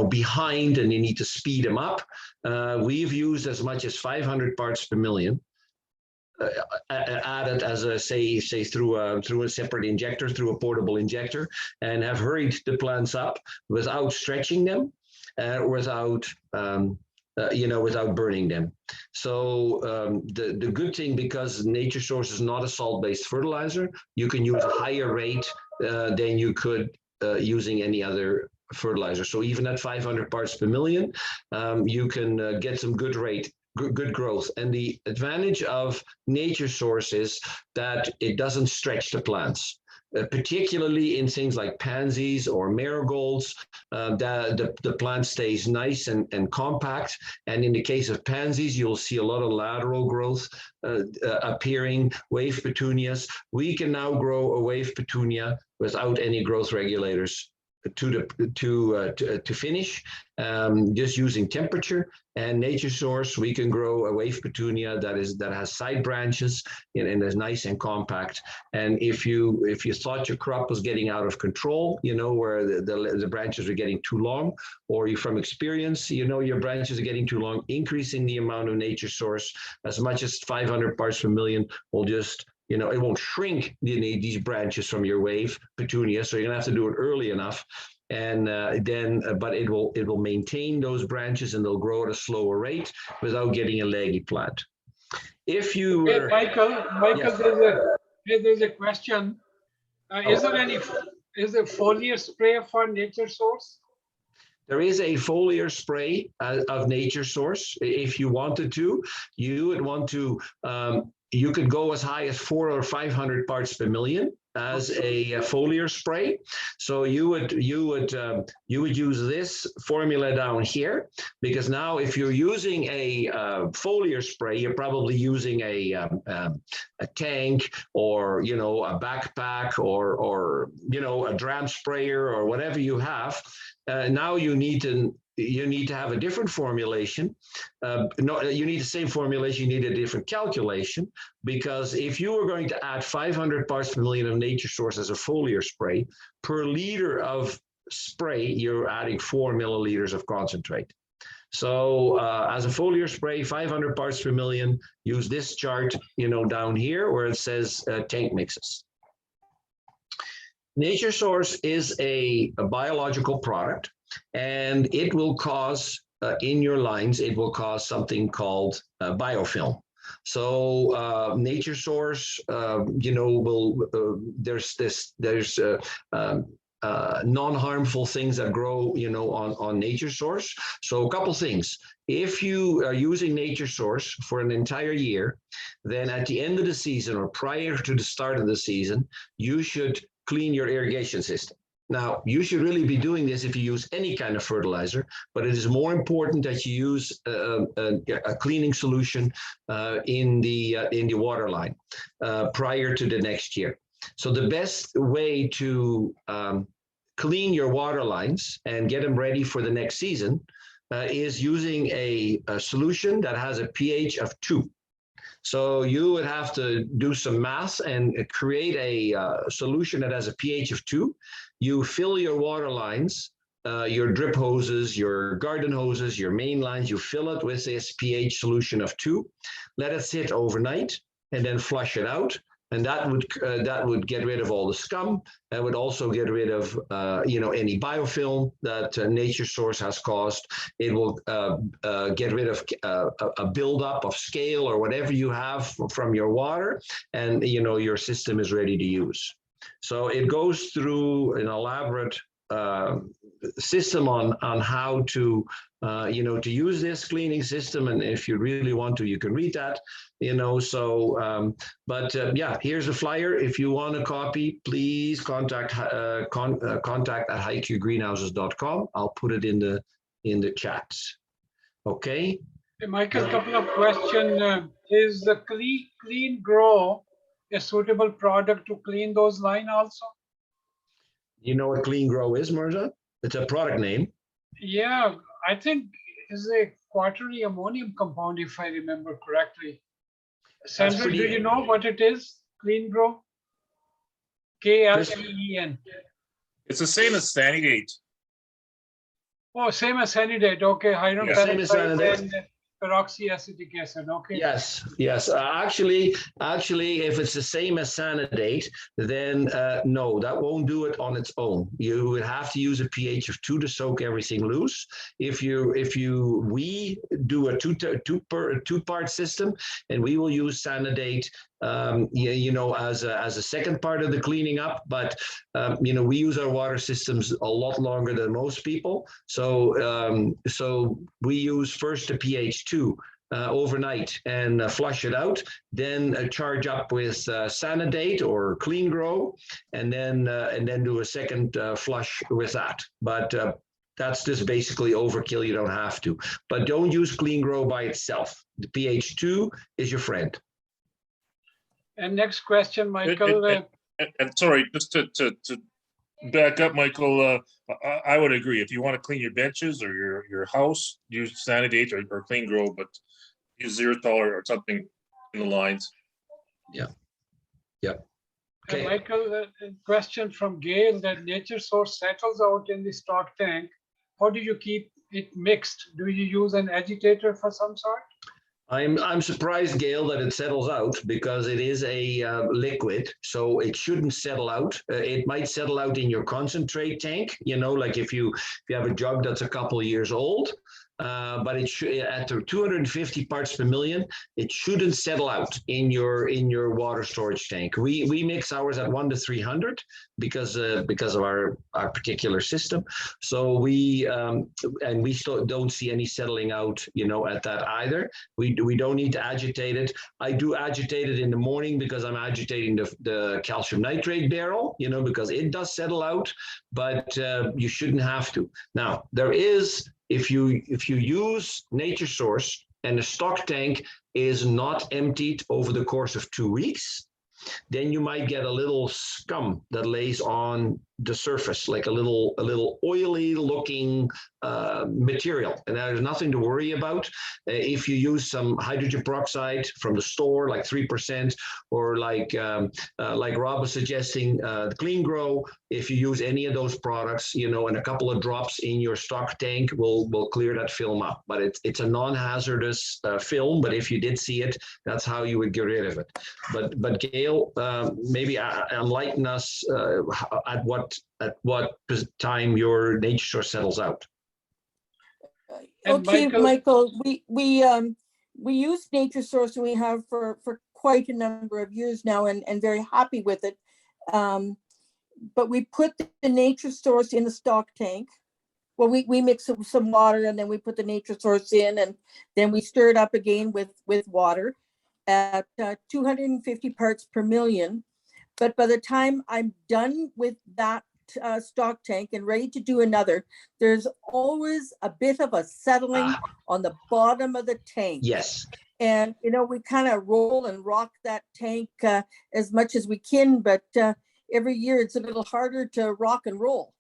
behind and you need to speed them up. We've used as much as 500 parts per million added as a say through a separate injector, through a portable injector, and have hurried the plants up without stretching them, without burning them. So the good thing, because Nature Source is not a salt-based fertilizer, you can use a higher rate than you could using any other fertilizer. So even at 500 parts per million, you can get some good growth. And the advantage of Nature Source is that it doesn't stretch the plants. Particularly in things like pansies or marigolds, the plant stays nice and compact. And in the case of pansies, you'll see a lot of lateral growth appearing. Wave petunias, we can now grow a wave petunia without any growth regulators to finish, just using temperature. And Nature Source, we can grow a wave petunia that has side branches and is nice and compact. And if you thought your crop was getting out of control, where the branches are getting too long, or you from experience, your branches are getting too long, increasing the amount of Nature Source as much as 500 parts per million will just, it won't shrink these branches from your wave petunia. So you're gonna have to do it early enough. And but it will maintain those branches and they'll grow at a slower rate without getting a leggy plant. If you were, Michael, yes. there's a question. Is there foliar spray for Nature Source? There is a foliar spray of Nature Source. If you wanted to, you would want to. You could go as high as 400 or 500 parts per million as a foliar spray. So you would use this formula down here, because now if you're using a foliar spray, you're probably using a tank, or a backpack, or a dram sprayer, or whatever you have. Now you need to have a different formulation. No, you need the same formulation, you need a different calculation, because if you were going to add 500 parts per million of Nature Source as a foliar spray, per liter of spray, you're adding 4 milliliters of concentrate. So as a foliar spray, 500 parts per million, use this chart, down here where it says tank mixes. Nature Source is a biological product, and it will cause, in your lines, it will cause something called biofilm. So Nature Source, there's non-harmful things that grow, on Nature Source. So a couple things. If you are using Nature Source for an entire year, then at the end of the season or prior to the start of the season, you should clean your irrigation system. Now, you should really be doing this if you use any kind of fertilizer, but it is more important that you use a cleaning solution in the water line prior to the next year. So the best way to clean your water lines and get them ready for the next season is using a solution that has a pH of 2. So you would have to do some math and create a solution that has a pH of 2. You fill your water lines, your drip hoses, your garden hoses, your main lines, you fill it with this pH solution of 2. Let it sit overnight and then flush it out. And that would get rid of all the scum. That would also get rid of any biofilm that Nature Source has caused. It will get rid of a buildup of scale or whatever you have from your water, and your system is ready to use. So it goes through an elaborate system on how to to use this cleaning system, and if you really want to, you can read that. Yeah, here's a flyer. If you want a copy, please contact contact at AGGA-greenhouses.com. I'll put it in the chat. Okay. Hey, Michael, couple of questions. Is the clean grow a suitable product to clean those lines also? You know what Clean Grow is, Mirza? It's a product name. Yeah, I think it's a quaternary ammonium compound, if I remember correctly. Sandra, do you know what it is? Clean Grow? KLEEN. It's the same as Sanigate. Oh, same as Sanidate. Okay, hydrogen Yeah. Same as peroxide Sanidate. and peroxyacetic acid. Okay. Yes. Actually, if it's the same as Sanidate, then no, that won't do it on its own. You would have to use a pH of 2 to soak everything loose. We do a two-part system, and we will use Sanidate, as a second part of the cleaning up. But we use our water systems a lot longer than most people, so we use first a pH 2 overnight and flush it out, then charge up with Sanidate or Clean Grow, and then do a second flush with that. But that's just basically overkill. You don't have to, but don't use Clean Grow by itself. The pH 2 is your friend. And next question, Michael. And sorry, just to back up, Michael, I would agree. If you want to clean your benches or your house, use Sanidate or Clean Grow, but use Xeritol or something in the lines. Yeah. And Michael, a question from Gail that nature source settles out in the stock tank. How do you keep it mixed? Do you use an agitator for some sort? I'm surprised, Gail, that it settles out because it is a liquid, so it shouldn't settle out. It might settle out in your concentrate tank, like if you have a jug that's a couple of years old, but it should, at 250 parts per million, it shouldn't settle out in your water storage tank. We mix ours at 1 to 300 because of our particular system. So we still don't see any settling out, at that either. We don't need to agitate it. I do agitate it in the morning because I'm agitating the calcium nitrate barrel, because it does settle out, but you shouldn't have to. Now, there is, if you use Nature Source and the stock tank is not emptied over the course of 2 weeks, then you might get a little scum that lays on the surface, like a little oily looking material, and there's nothing to worry about. If you use some hydrogen peroxide from the store, like 3%, or like Rob was suggesting, Clean Grow, if you use any of those products, and a couple of drops in your stock tank will clear that film up. But it's a non-hazardous film, but if you did see it, that's how you would get rid of it. But Gail, maybe enlighten us at what time your nature source settles out. And Okay, Michael, we use Nature Source, and we have for quite a number of years now, and very happy with it. But we put the Nature Source in the stock tank. Well, we mix some water, and then we put the Nature Source in, and then we stir it up again with water at 250 parts per million. But by the time I'm done with that stock tank and ready to do another, there's always a bit of a settling on the bottom of the tank. Yes. And, we kind of roll and rock that tank as much as we can, but every year it's a little harder to rock and roll.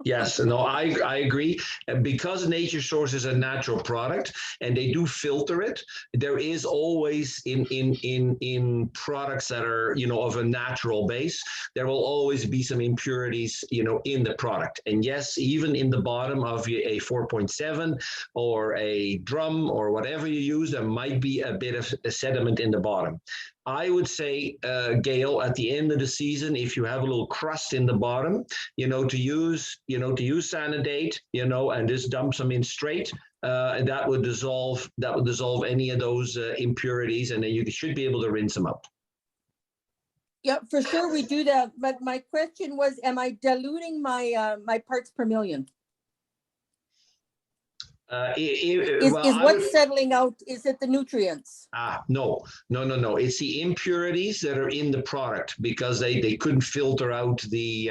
Yes, no, I agree. And because Nature Source is a natural product and they do filter it, there is always in products that are, of a natural base, there will always be some impurities, in the product. And yes, even in the bottom of a 4.7 or a drum or whatever you use, there might be a bit of a sediment in the bottom. I would say, Gail, at the end of the season, if you have a little crust in the bottom, to use Sanidate, and just dump some in straight, and that would dissolve any of those impurities, and then you should be able to rinse them out. Yeah, for sure we do that. But my question was, am I diluting my my parts per million? Is what's settling out, is it the nutrients? No. It's the impurities that are in the product because they couldn't filter out the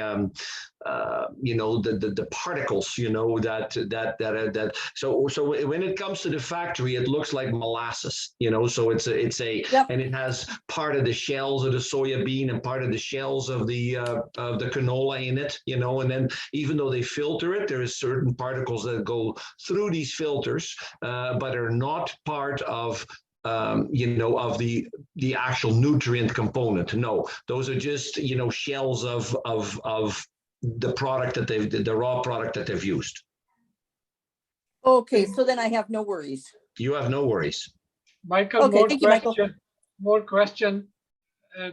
the particles, that so when it comes to the factory, it looks like molasses, so it's a yep. And it has part of the shells of the soya bean and part of the shells of the canola in it, and then even though they filter it, there is certain particles that go through these filters, but are not part of of the actual nutrient component. No, those are just shells of the product that the raw product that they've used. Okay, so then I have no worries. You have no worries. Michael, Okay, more thank you, Michael. question. More question. Uh,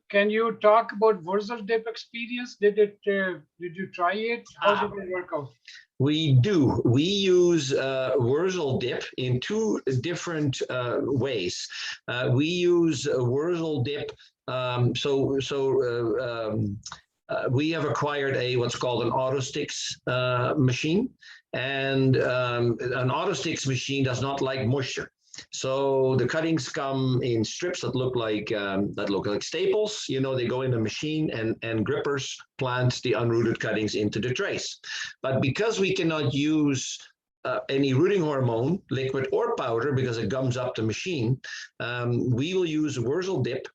Can you talk about Wurzel dip experience? Did you try it? How did it work out? We do. We use Wurzel dip in two different ways. We use Wurzel dip. We have acquired what's called an AutoSticks machine, and an AutoSticks machine does not like moisture. So the cuttings come in strips that look like staples. You know, they go in the machine, and grippers plant the unrooted cuttings into the trays. But because we cannot use any rooting hormone, liquid or powder, because it gums up the machine, we will use Wurzel dip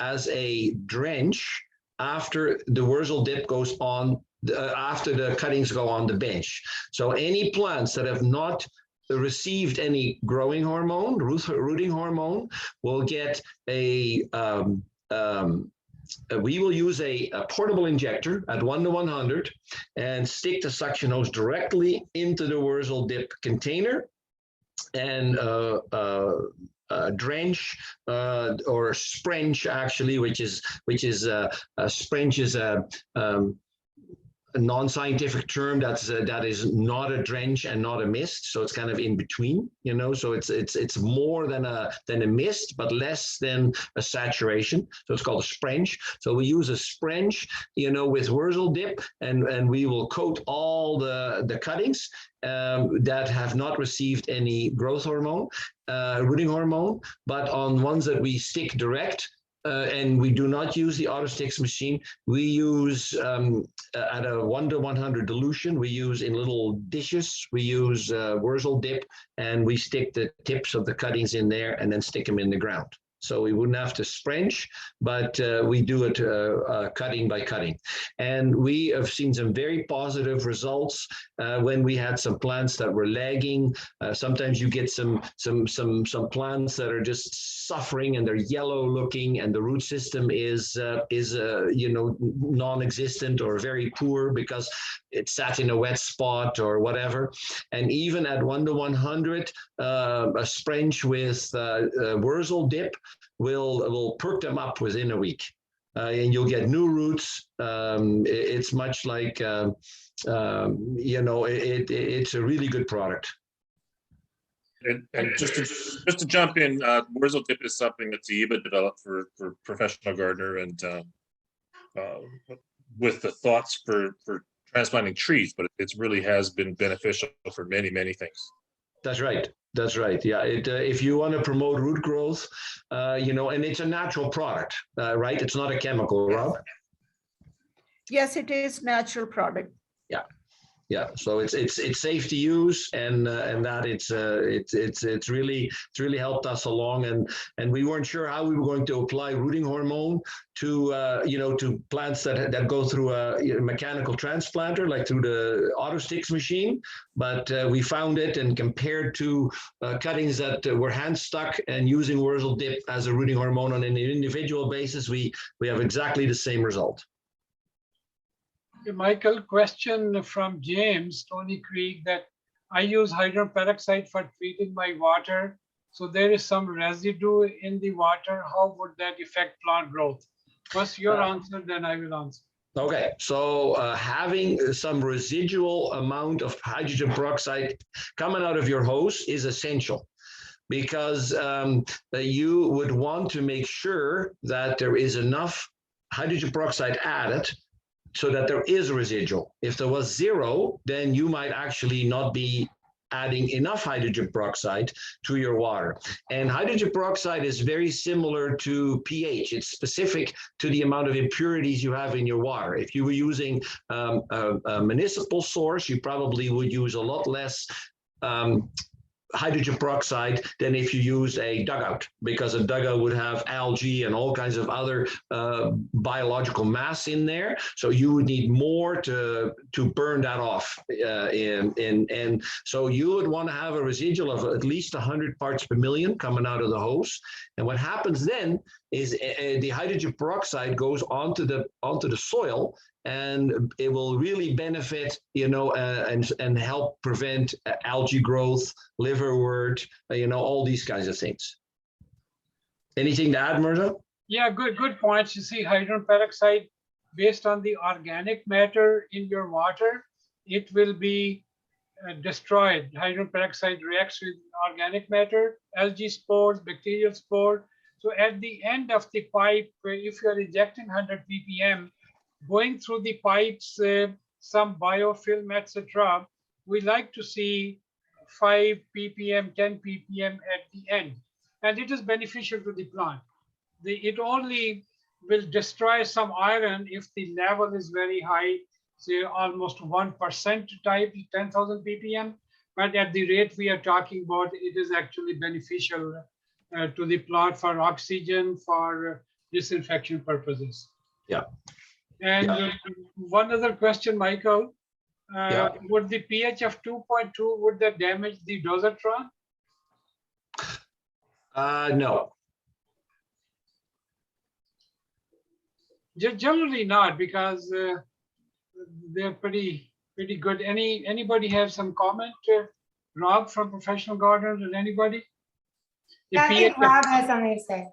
as a drench after the Wurzel dip goes on, after the cuttings go on the bench. So any plants that have not received any growing hormone, rooting hormone, will get we will use a portable injector at 1:100 and stick the suction hose directly into the Wurzel dip container and drench or sprench, actually, which is sprench is a non-scientific term that is not a drench and not a mist, so it's kind of in between, you know. So it's more than a mist, but less than a saturation. So it's called a sprench. So we use a sprench, you know, with Wurzel dip, and we will coat all the cuttings that have not received any growth hormone, rooting hormone, but on ones that we stick direct. And we do not use the AutoSticks machine. We use at a 1:100 dilution. We use in little dishes. We use Wurzel dip, and we stick the tips of the cuttings in there, and then stick them in the ground. So we wouldn't have to sprench, but we do it cutting by cutting. And we have seen some very positive results when we had some plants that were lagging. Sometimes you get some plants that are just suffering, and they're yellow looking, and the root system is you know, non-existent or very poor because it sat in a wet spot or whatever. And even at 1:100, a sprench with Wurzel dip will perk them up within a week, and you'll get new roots. It's much like you know, it's a really good product. And just to jump in, Wurzel dip is something that AGGA developed for professional gardener, and with the thoughts for transplanting trees, but it really has been beneficial for many things. That's right. That's right. Yeah. If you want to promote root growth, you know, and it's a natural product, right? It's not a chemical, Rob. Yes, it is natural product. Yeah. Yeah. So it's safe to use, and that it's really helped us along, and we weren't sure how we were going to apply rooting hormone to you know, to plants that go through a mechanical transplanter, like through the AutoSticks machine, but we found it, and compared to cuttings that were hand stuck and using Wurzel dip as a rooting hormone on an individual basis, we have exactly the same result. Michael, question from James, Stony Creek, that I use hydrogen peroxide for treating my water. So there is some residue in the water. How would that affect plant growth? First your answer, then I will answer. Okay, so having some residual amount of hydrogen peroxide coming out of your hose is essential, because you would want to make sure that there is enough hydrogen peroxide added so that there is a residual. If there was zero, then you might actually not be adding enough hydrogen peroxide to your water. And hydrogen peroxide is very similar to pH. It's specific to the amount of impurities you have in your water. If you were using a municipal source, you probably would use a lot less hydrogen peroxide than if you use a dugout, because a dugout would have algae and all kinds of other biological mass in there. So you would need more to burn that off. And so you would want to have a residual of at least 100 parts per million coming out of the hose. And what happens then is the hydrogen peroxide goes onto the soil, and it will really benefit, you know, and help prevent algae growth, liverwort, you know, all these kinds of things. Anything to add, Mirza? Yeah, good points. You see, hydrogen peroxide, based on the organic matter in your water, it will be destroyed. Hydrogen peroxide reacts with organic matter, algae spores, bacterial spores. So at the end of the pipe, if you are ejecting 100 ppm, going through the pipes, some biofilm, etc., we like to see 5 ppm, 10 ppm at the end. And it is beneficial to the plant. It only will destroy some iron if the level is very high, say almost 1% type, 10,000 ppm. But at the rate we are talking about, it is actually beneficial to the plant for oxygen, for disinfection purposes. Yeah. And one other question, Michael. Would the pH of 2.2, would that damage the dosatron? No. Generally not, because they're pretty good. Anybody have some comment? Rob from Professional Gardeners, and anybody? I think Rob has something to say.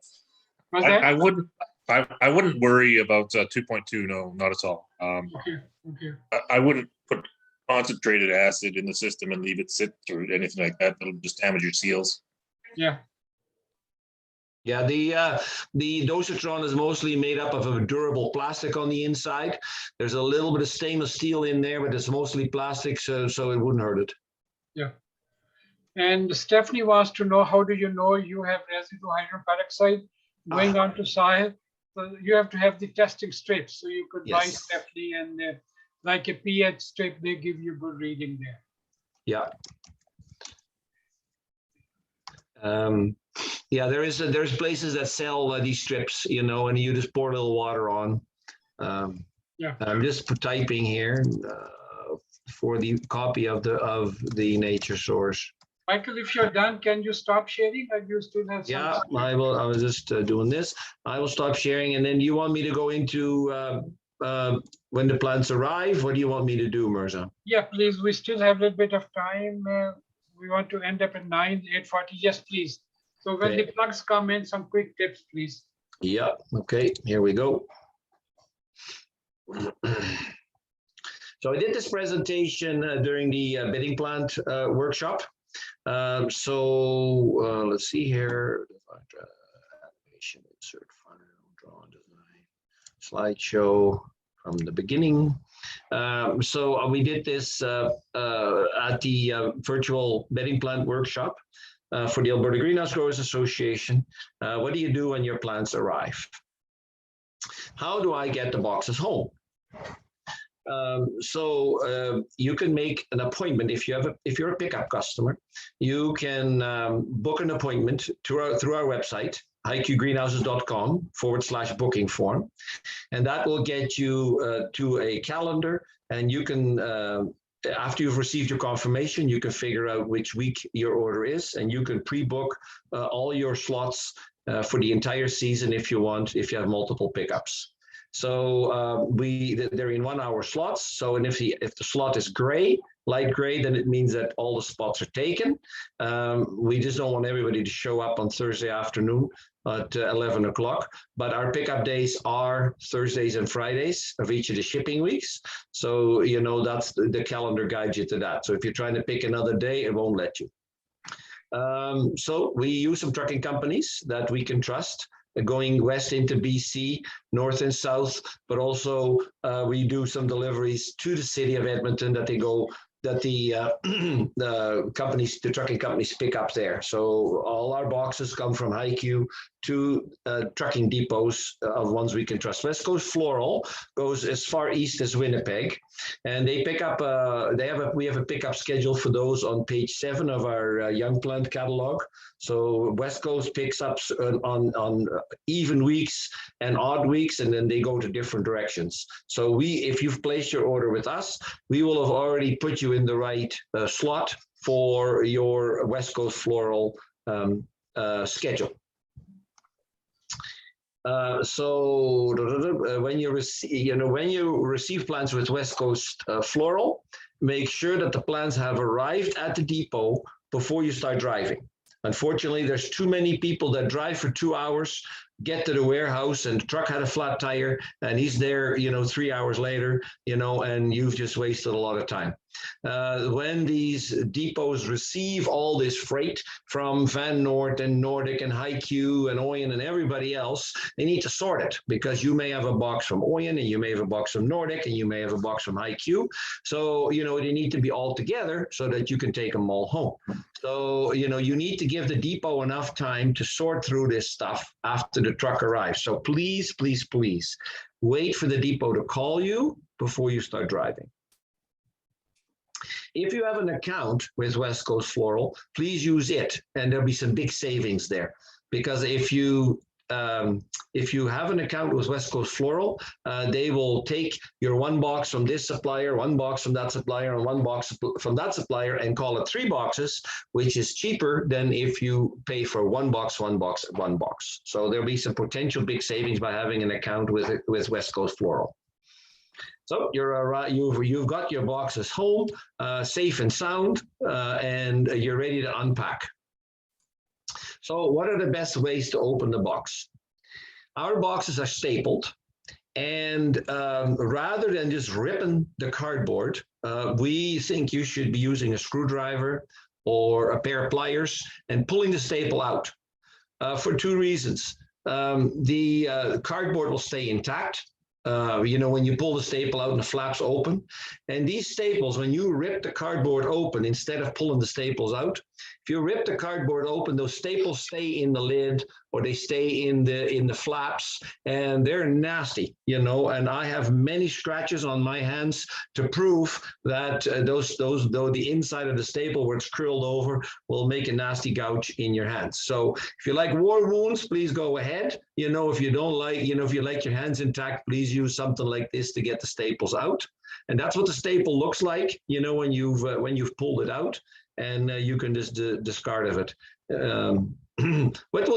I wouldn't worry about 2.2. No, not at all. Okay. I wouldn't put concentrated acid in the system and leave it sit or anything like that. That'll just damage your seals. Yeah. Yeah, the dosatron is mostly made up of a durable plastic on the inside. There's a little bit of stainless steel in there, but it's mostly plastic, so it wouldn't hurt it. Yeah. And Stephanie wants to know, how do you know you have residual hydrogen peroxide going on to soil? So you have to have the testing strips. So you could buy Stephanie, and like a pH strip, they give you good reading there. Yeah. Yeah, there's places that sell these strips, you know, and you just pour a little water on. Yeah. I'm just typing here for the copy of the nature source. Michael, if you're done, can you stop sharing, or you still have some? Yeah, I will. I was just doing this. I will stop sharing, and then you want me to go into when the plants arrive? What do you want me to do, Mirza? Yeah, please. We still have a little bit of time. We want to end up at 8:40. Yes, please. So when the plugs come in, some quick tips, please. Yeah. Okay. Here we go. So I did this presentation during the bedding plant workshop. Let's see here. Animation, insert file, draw design, slideshow from the beginning. So we did this at the virtual bedding plant workshop for the Alberta Greenhouse Growers Association. What do you do when your plants arrive? How do I get the boxes home? You can make an appointment if you're a pickup customer. You can book an appointment through our website, agggreenhouses.com/booking form, and that will get you to a calendar, and you can after you've received your confirmation, you can figure out which week your order is, and you can pre-book all your slots for the entire season if you want, if you have multiple pickups. So they're in 1 hour slots. So, and if the slot is gray, light gray, then it means that all the spots are taken. We just don't want everybody to show up on Thursday afternoon at 11 o'clock. But our pickup days are Thursdays and Fridays of each of the shipping weeks. So, you know, that's the calendar guides you to that. So if you're trying to pick another day, it won't let you. So we use some trucking companies that we can trust, going west into BC, north and south, but also we do some deliveries to the city of Edmonton that the trucking companies pick up there. So all our boxes come from HiQ to trucking depots of ones we can trust. West Coast Floral goes as far east as Winnipeg, and they pick up. We have a pickup schedule for those on page 7 of our Young Plant catalog. So West Coast picks up on even weeks and odd weeks, and then they go to different directions. So if you've placed your order with us, we will have already put you in the right slot for your West Coast Floral schedule. When you receive plants with West Coast Floral, make sure that the plants have arrived at the depot before you start driving. Unfortunately, there's too many people that drive for 2 hours, get to the warehouse, and the truck had a flat tire, and he's there, 3 hours later, and you've just wasted a lot of time. When these depots receive all this freight from Van Noort and Nordic and HiQ and Oyen and everybody else, they need to sort it, because you may have a box from Oyen and you may have a box from Nordic and you may have a box from HiQ. So, they need to be all together so that you can take them all home. So, you need to give the depot enough time to sort through this stuff after the truck arrives. So please, please, please wait for the depot to call you before you start driving. If you have an account with West Coast Floral, please use it, and there'll be some big savings there. Because if you have an account with West Coast Floral, they will take your 1 box from this supplier, 1 box from that supplier, and 1 box from that supplier, and call it 3 boxes, which is cheaper than if you pay for 1 box, 1 box, 1 box. So there'll be some potential big savings by having an account with West Coast Floral. So you've got your boxes home, safe and sound, and you're ready to unpack. So what are the best ways to open the box? Our boxes are stapled, and rather than just ripping the cardboard, we think you should be using a screwdriver or a pair of pliers and pulling the staple out for 2 reasons. The cardboard will stay intact. When you pull the staple out and the flaps open. And these staples, when you rip the cardboard open, instead of pulling the staples out, if you rip the cardboard open, those staples stay in the lid, or they stay in the flaps, and they're nasty, and I have many scratches on my hands to prove that the inside of the staple where it's curled over will make a nasty gouge in your hands. So if you like war wounds, please go ahead. If you don't like, if you like your hands intact, please use something like this to get the staples out. And that's what the staple looks like, when you've pulled it out, and you can just discard of it. What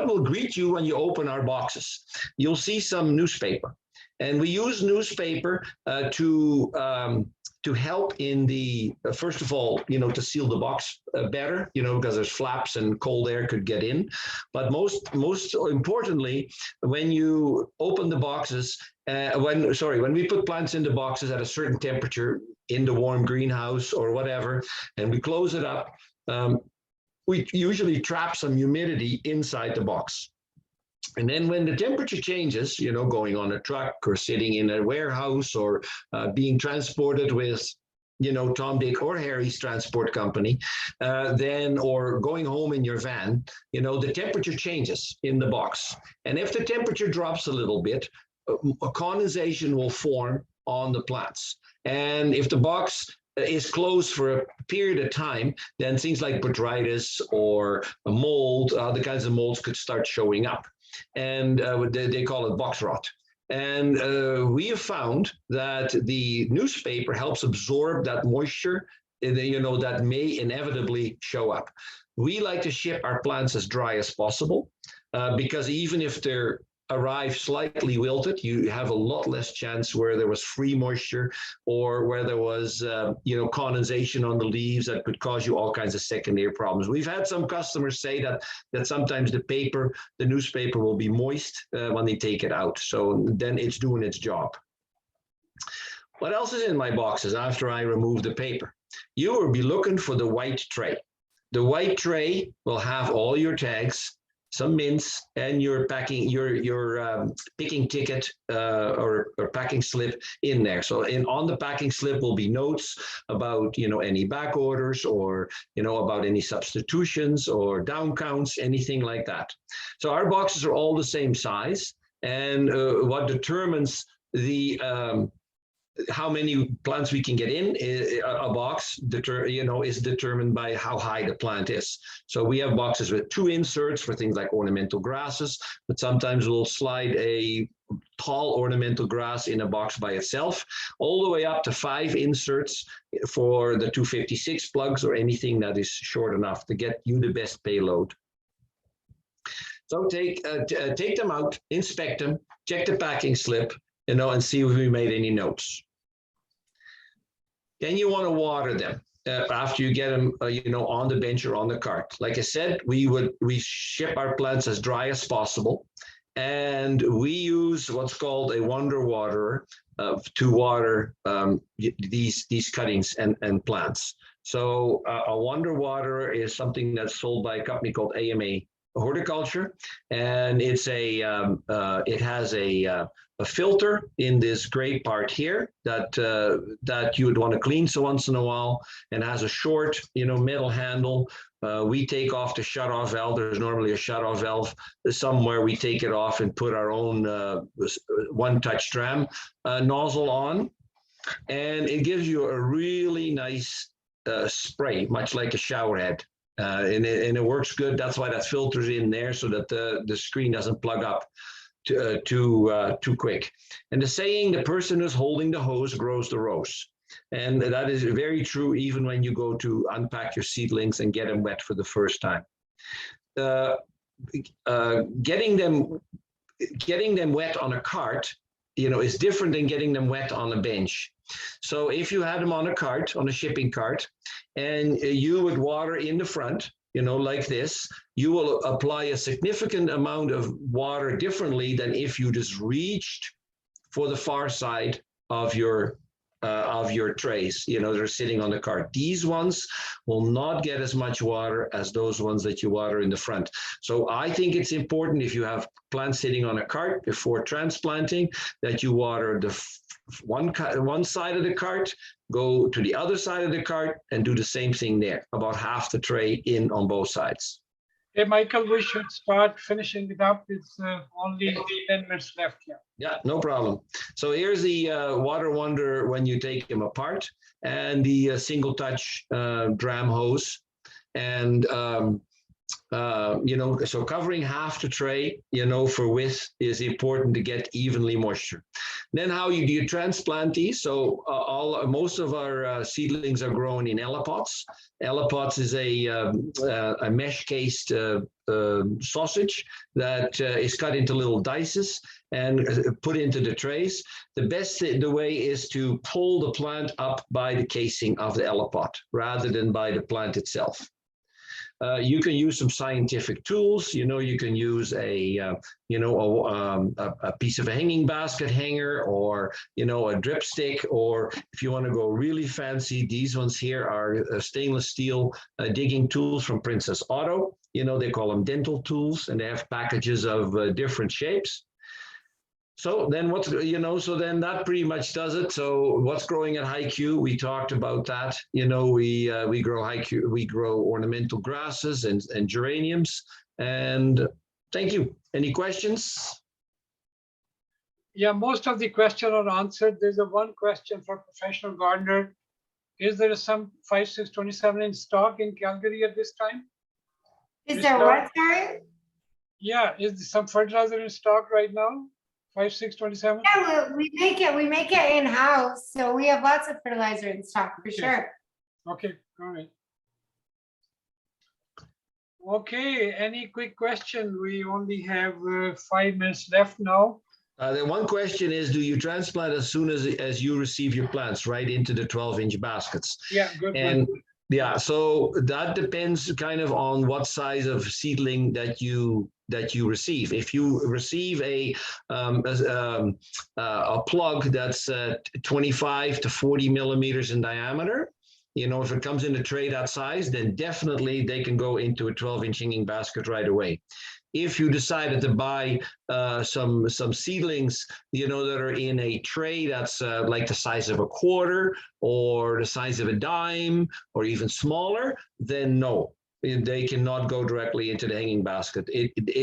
will greet you when you open our boxes? You'll see some newspaper, and we use newspaper to help in the first of all, to seal the box better, because there's flaps and cold air could get in. But most importantly, when you open the boxes, when we put plants into boxes at a certain temperature in the warm greenhouse or whatever, and we close it up, we usually trap some humidity inside the box. And then when the temperature changes, going on a truck or sitting in a warehouse or being transported with, Tom, Dick, or Harry's transport company, or going home in your van, the temperature changes in the box. And if the temperature drops a little bit, a condensation will form on the plants. And if the box is closed for a period of time, then things like botrytis or a mold, the kinds of molds could start showing up. And they call it box rot. And we have found that the newspaper helps absorb that moisture, that may inevitably show up. We like to ship our plants as dry as possible, because even if they're arrive slightly wilted, you have a lot less chance where there was free moisture or where there was, condensation on the leaves that could cause you all kinds of secondary problems. We've had some customers say that sometimes the newspaper will be moist when they take it out. So then it's doing its job. What else is in my boxes after I remove the paper? You will be looking for the white tray. The white tray will have all your tags, some mints, and your packing, your picking ticket or packing slip in there. So on the packing slip will be notes about any back orders or about any substitutions or down counts, anything like that. So our boxes are all the same size, and what determines the how many plants we can get in a box is determined by how high the plant is. So we have boxes with 2 inserts for things like ornamental grasses, but sometimes we'll slide a tall ornamental grass in a box by itself, all the way up to 5 inserts for the 256 plugs or anything that is short enough to get you the best payload. So take them out, inspect them, check the packing slip, and see if we made any notes. Then you want to water them after you get them, on the bench or on the cart. Like I said, we ship our plants as dry as possible, and we use what's called a wonder waterer to water these cuttings and plants. So a wonder waterer is something that's sold by a company called AMA Horticulture, and it's it has a filter in this gray part here that you would want to clean so once in a while, and has a short metal handle. We take off the shutoff valve. There's normally a shutoff valve somewhere. We take it off and put our own one-touch dram nozzle on, and it gives you a really nice spray, much like a shower head. And it works good. That's why that filter's in there, so that the screen doesn't plug up too quick. And the saying, the person who's holding the hose grows the rose. And that is very true even when you go to unpack your seedlings and get them wet for the first time. Getting them wet on a cart, is different than getting them wet on a bench. So if you had them on a cart, on a shipping cart, and you would water in the front, like this, you will apply a significant amount of water differently than if you just reached for the far side of your trays, they're sitting on the cart. These ones will not get as much water as those ones that you water in the front. So I think it's important, if you have plants sitting on a cart before transplanting, that you water the one side of the cart, go to the other side of the cart, and do the same thing there, about half the tray in on both sides. Hey, Michael, we should start finishing it up. It's only 10 minutes left here. Yeah, no problem. So here's the Water Wonder when you take them apart, and the single touch dram hose. And so covering half the tray, for width is important to get evenly moisture. Then how do you transplant these? So most of our seedlings are grown in Elapots. Elapots is a mesh cased sausage that is cut into little dices and put into the trays. The way is to pull the plant up by the casing of the Elapot rather than by the plant itself. You can use some scientific tools. You can use a piece of a hanging basket hanger, or a drip stick, or if you want to go really fancy, these ones here are stainless steel digging tools from Princess Auto. They call them dental tools, and they have packages of different shapes. So then so then that pretty much does it. So what's growing at high Q? We talked about that. We grow high Q, we grow ornamental grasses and geraniums. And thank you. Any questions? Yeah, most of the questions are answered. There's one question for professional gardener. Is there some 5627 in stock in Calgary at this time? Is there what, sorry? Yeah, is some fertilizer in stock right now? 5627? Yeah, we make it in-house, so we have lots of fertilizer in stock for sure. Okay, all right. Okay, any quick question? We only have 5 minutes left now. The one question is, do you transplant as soon as you receive your plants right into the 12-inch baskets? Yeah, good. And yeah, so that depends kind of on what size of seedling that you receive. If you receive a plug that's 25 to 40 millimeters in diameter, if it comes in a tray that size, then definitely they can go into a 12-inch hanging basket right away. If you decided to buy some seedlings, that are in a tray that's like the size of a quarter or the size of a dime or even smaller, then no, they cannot go directly into the hanging basket.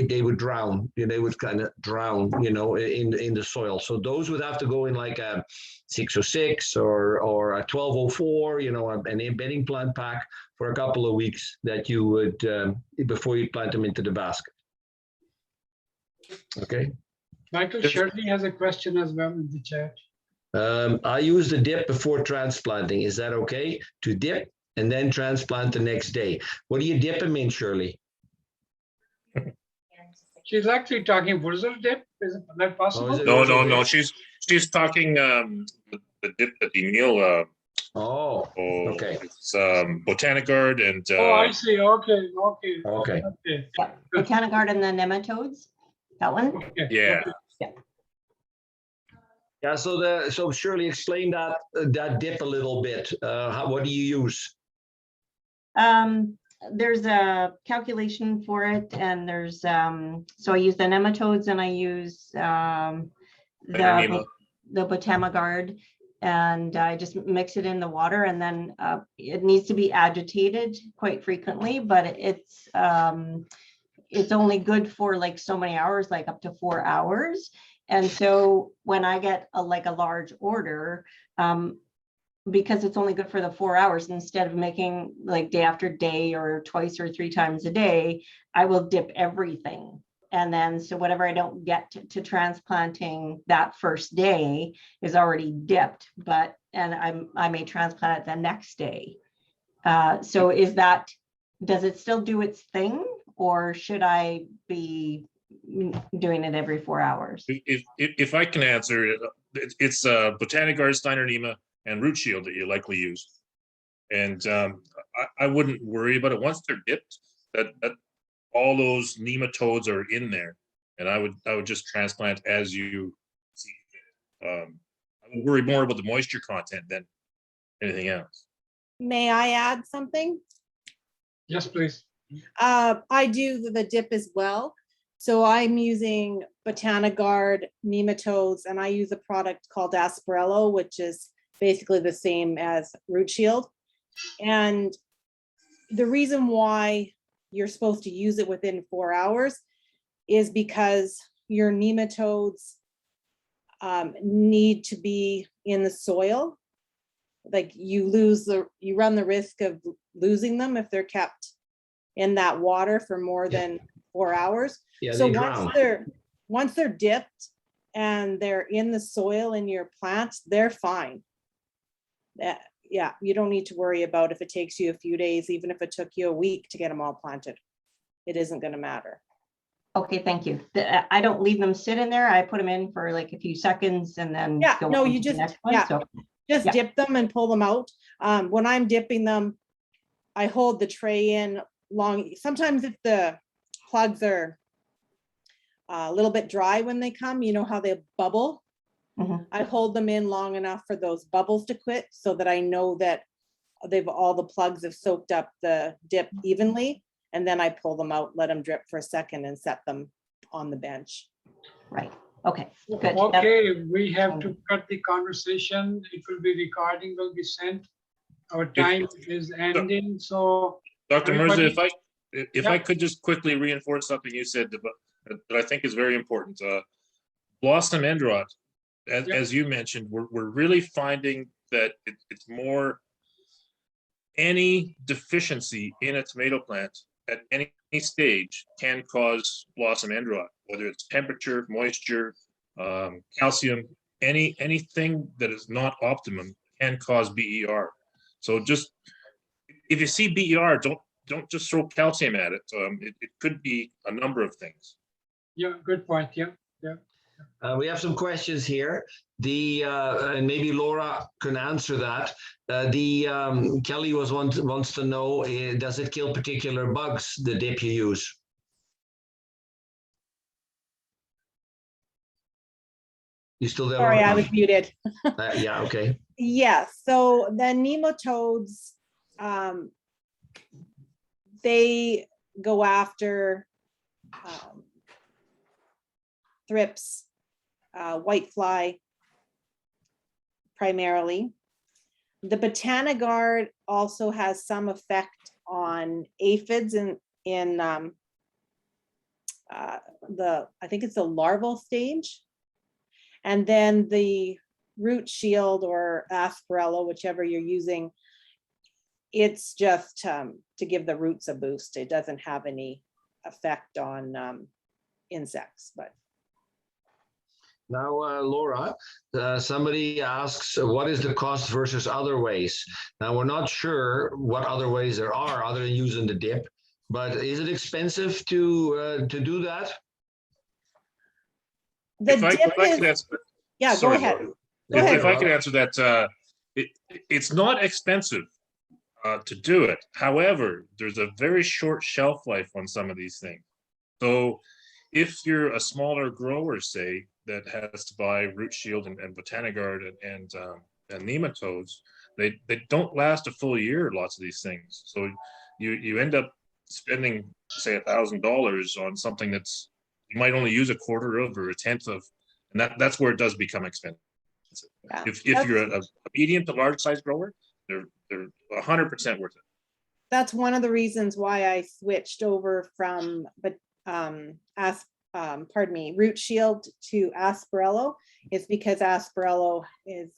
They would drown. They would kind of drown, in the soil. So those would have to go in like a 606 or a 1204, an embedding plant pack for a couple of weeks that you would before you plant them into the basket. Okay. Michael Shirley has a question as well in the chat. I use the dip before transplanting. Is that okay? To dip and then transplant the next day. What do you dip them in, Shirley? She's actually talking Wurzel dip. Is that possible? is it No, also no, no. dip? She's talking the dip that Emil. Oh, okay. It's Botanigard and Oh, I see. Okay, okay. Okay. Okay. Yeah, Botanigard and the nematodes, that one. Okay. yeah. Yeah, so Shirley, explain that dip a little bit. What do you use? There's a calculation for it, and there's so I use the nematodes and I use Nemo. the Botamigard, and I just mix it in the water, and then it needs to be agitated quite frequently, but it's only good for like so many hours, like up to 4 hours. And so when I get a large order, because it's only good for the 4 hours, instead of making like day after day or twice or 3 times a day, I will dip everything. And then, so whatever I don't get to transplanting that first day is already dipped, and I may transplant it the next day. So does it still do its thing, or should I be doing it every 4 hours? If I can answer it, it's Botanigard, Steiner Nema, and Root Shield that you likely use. And I wouldn't worry about it. Once they're dipped, that all those nematodes are in there, and I would just transplant as you see fit. I would worry more about the moisture content than anything else. May I add something? Yes, please. I do the dip as well. So I'm using Botanigard nematodes, and I use a product called Asperello, which is basically the same as Root Shield. And the reason why you're supposed to use it within 4 hours is because your nematodes need to be in the soil. Like you run the risk of losing them if they're kept in that water for more than 4 hours. Yeah, So they once they're dipped and they're in the soil in your plants, they're fine. Yeah, you don't need to worry about if it takes you a few days, even if it took you a week to get them all planted. It isn't going to matter. Okay, thank you. I don't leave them sit in there. I put them in for like a few seconds and then go No, on you to the just next one. So, just dip them and pull them out. When I'm dipping them, I hold the tray in long. Sometimes if the plugs are a little bit dry when they come, you know how they bubble. I hold them in long enough for those bubbles to quit, so that I know that all the plugs have soaked up the dip evenly, and then I pull them out, let them drip for a second, and set them on the bench. Right. Okay. Good. Okay, we have to cut the conversation. It will be recording, will be sent. Our time is ending. So, Dr. Mirza, everybody- if I could just quickly reinforce something you said that I think is very important. Blossom end rot, as you mentioned, we're really finding that it's more any deficiency in a tomato plant at any stage can cause blossom end rot, whether it's temperature, moisture, calcium, anything that is not optimum can cause BER. So just if you see BER, don't just throw calcium at it. It could be a number of things. Yeah, good point. Yeah. We have some questions here. And maybe Laura can answer that. Kelly wants to know, does it kill particular bugs, the dip you use? You still there? Sorry, I was muted. Yeah, okay. Yeah, so the nematodes, they go after thrips, whitefly primarily. The Botanigard also has some effect on aphids in I think it's the larval stage. And then the Root Shield or Asperello, whichever you're using, it's just to give the roots a boost. It doesn't have any effect on insects, but. Now, Laura, somebody asks, what is the cost versus other ways? Now, we're not sure what other ways there are other than using the dip, but is it expensive to do that? The If I dip could is, answer, yeah, go sorry, ahead. Laura. Go ahead. If I could answer that, it's not expensive to do it. However, there's a very short shelf life on some of these things. So if you're a smaller grower, say, that has to buy Root Shield and Botanigard and nematodes, they don't last a full year, lots of these things. So you end up spending, say, $1,000 on something that's you might only use a quarter of or a tenth of, and that's where it does become expensive. Yeah, if you're a medium to large size grower, they're 100% worth it. That's one of the reasons why I switched over from Root Shield to Asperello, is because Asperello is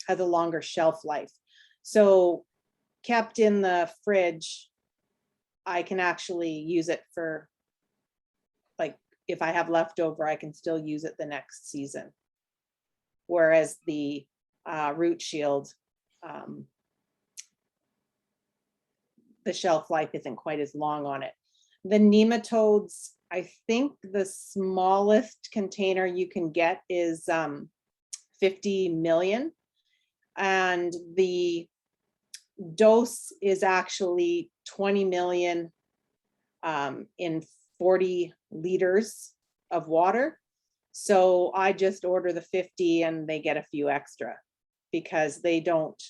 has a longer shelf life. So kept in the fridge, I can actually use it for, like, if I have leftover, I can still use it the next season. Whereas the Root Shield, the shelf life isn't quite as long on it. The nematodes, I think the smallest container you can get is 50 million. And the dose is actually 20 million in 40 liters of water. So I just order the 50 and they get a few extra, because they don't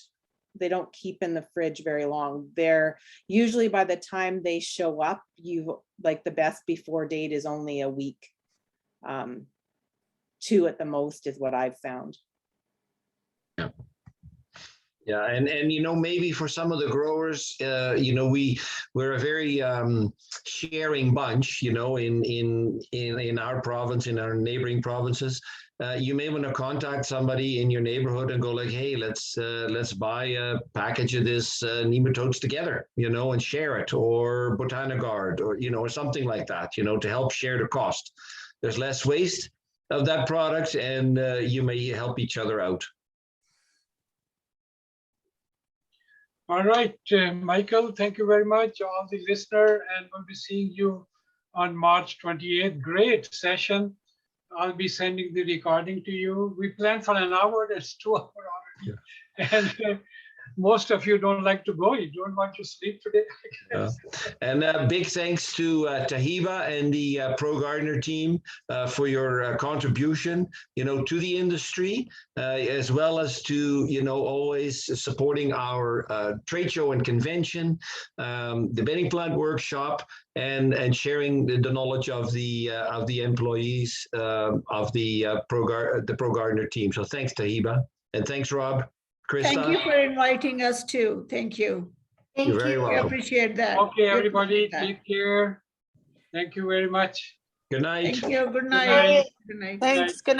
keep in the fridge very long. They're usually, by the time they show up, like the best before date is only a week. 2 at the most is what I've found. Yeah, and maybe for some of the growers, we're a very sharing bunch, in our province, in our neighboring provinces. You may want to contact somebody in your neighborhood and go like, hey, let's buy a package of this nematodes together, and share it, or Botanigard, or or something like that, to help share the cost. There's less waste of that product, and you may help each other out. All right, Michael, thank you very much, all the listener, and we'll be seeing you on March 28th. Great session. I'll be sending the recording to you. We planned for an hour, that's 2 hours already. Yeah. And most of you don't like to go. You don't want to sleep today. And big thanks to Tahiba and the Pro Gardener team for your contribution, to the industry, as well as to, always supporting our trade show and convention, the bedding plant workshop, and sharing the knowledge of the employees of the Pro Gardener team. So thanks, Tahiba, and thanks, Rob. Krista. Thank you for inviting us too. Thank you. You're very welcome. We appreciate that. Okay, everybody, take care. Thank you very much. Good night. Thank you. Good night. Good night. Good night. Thanks. Good night.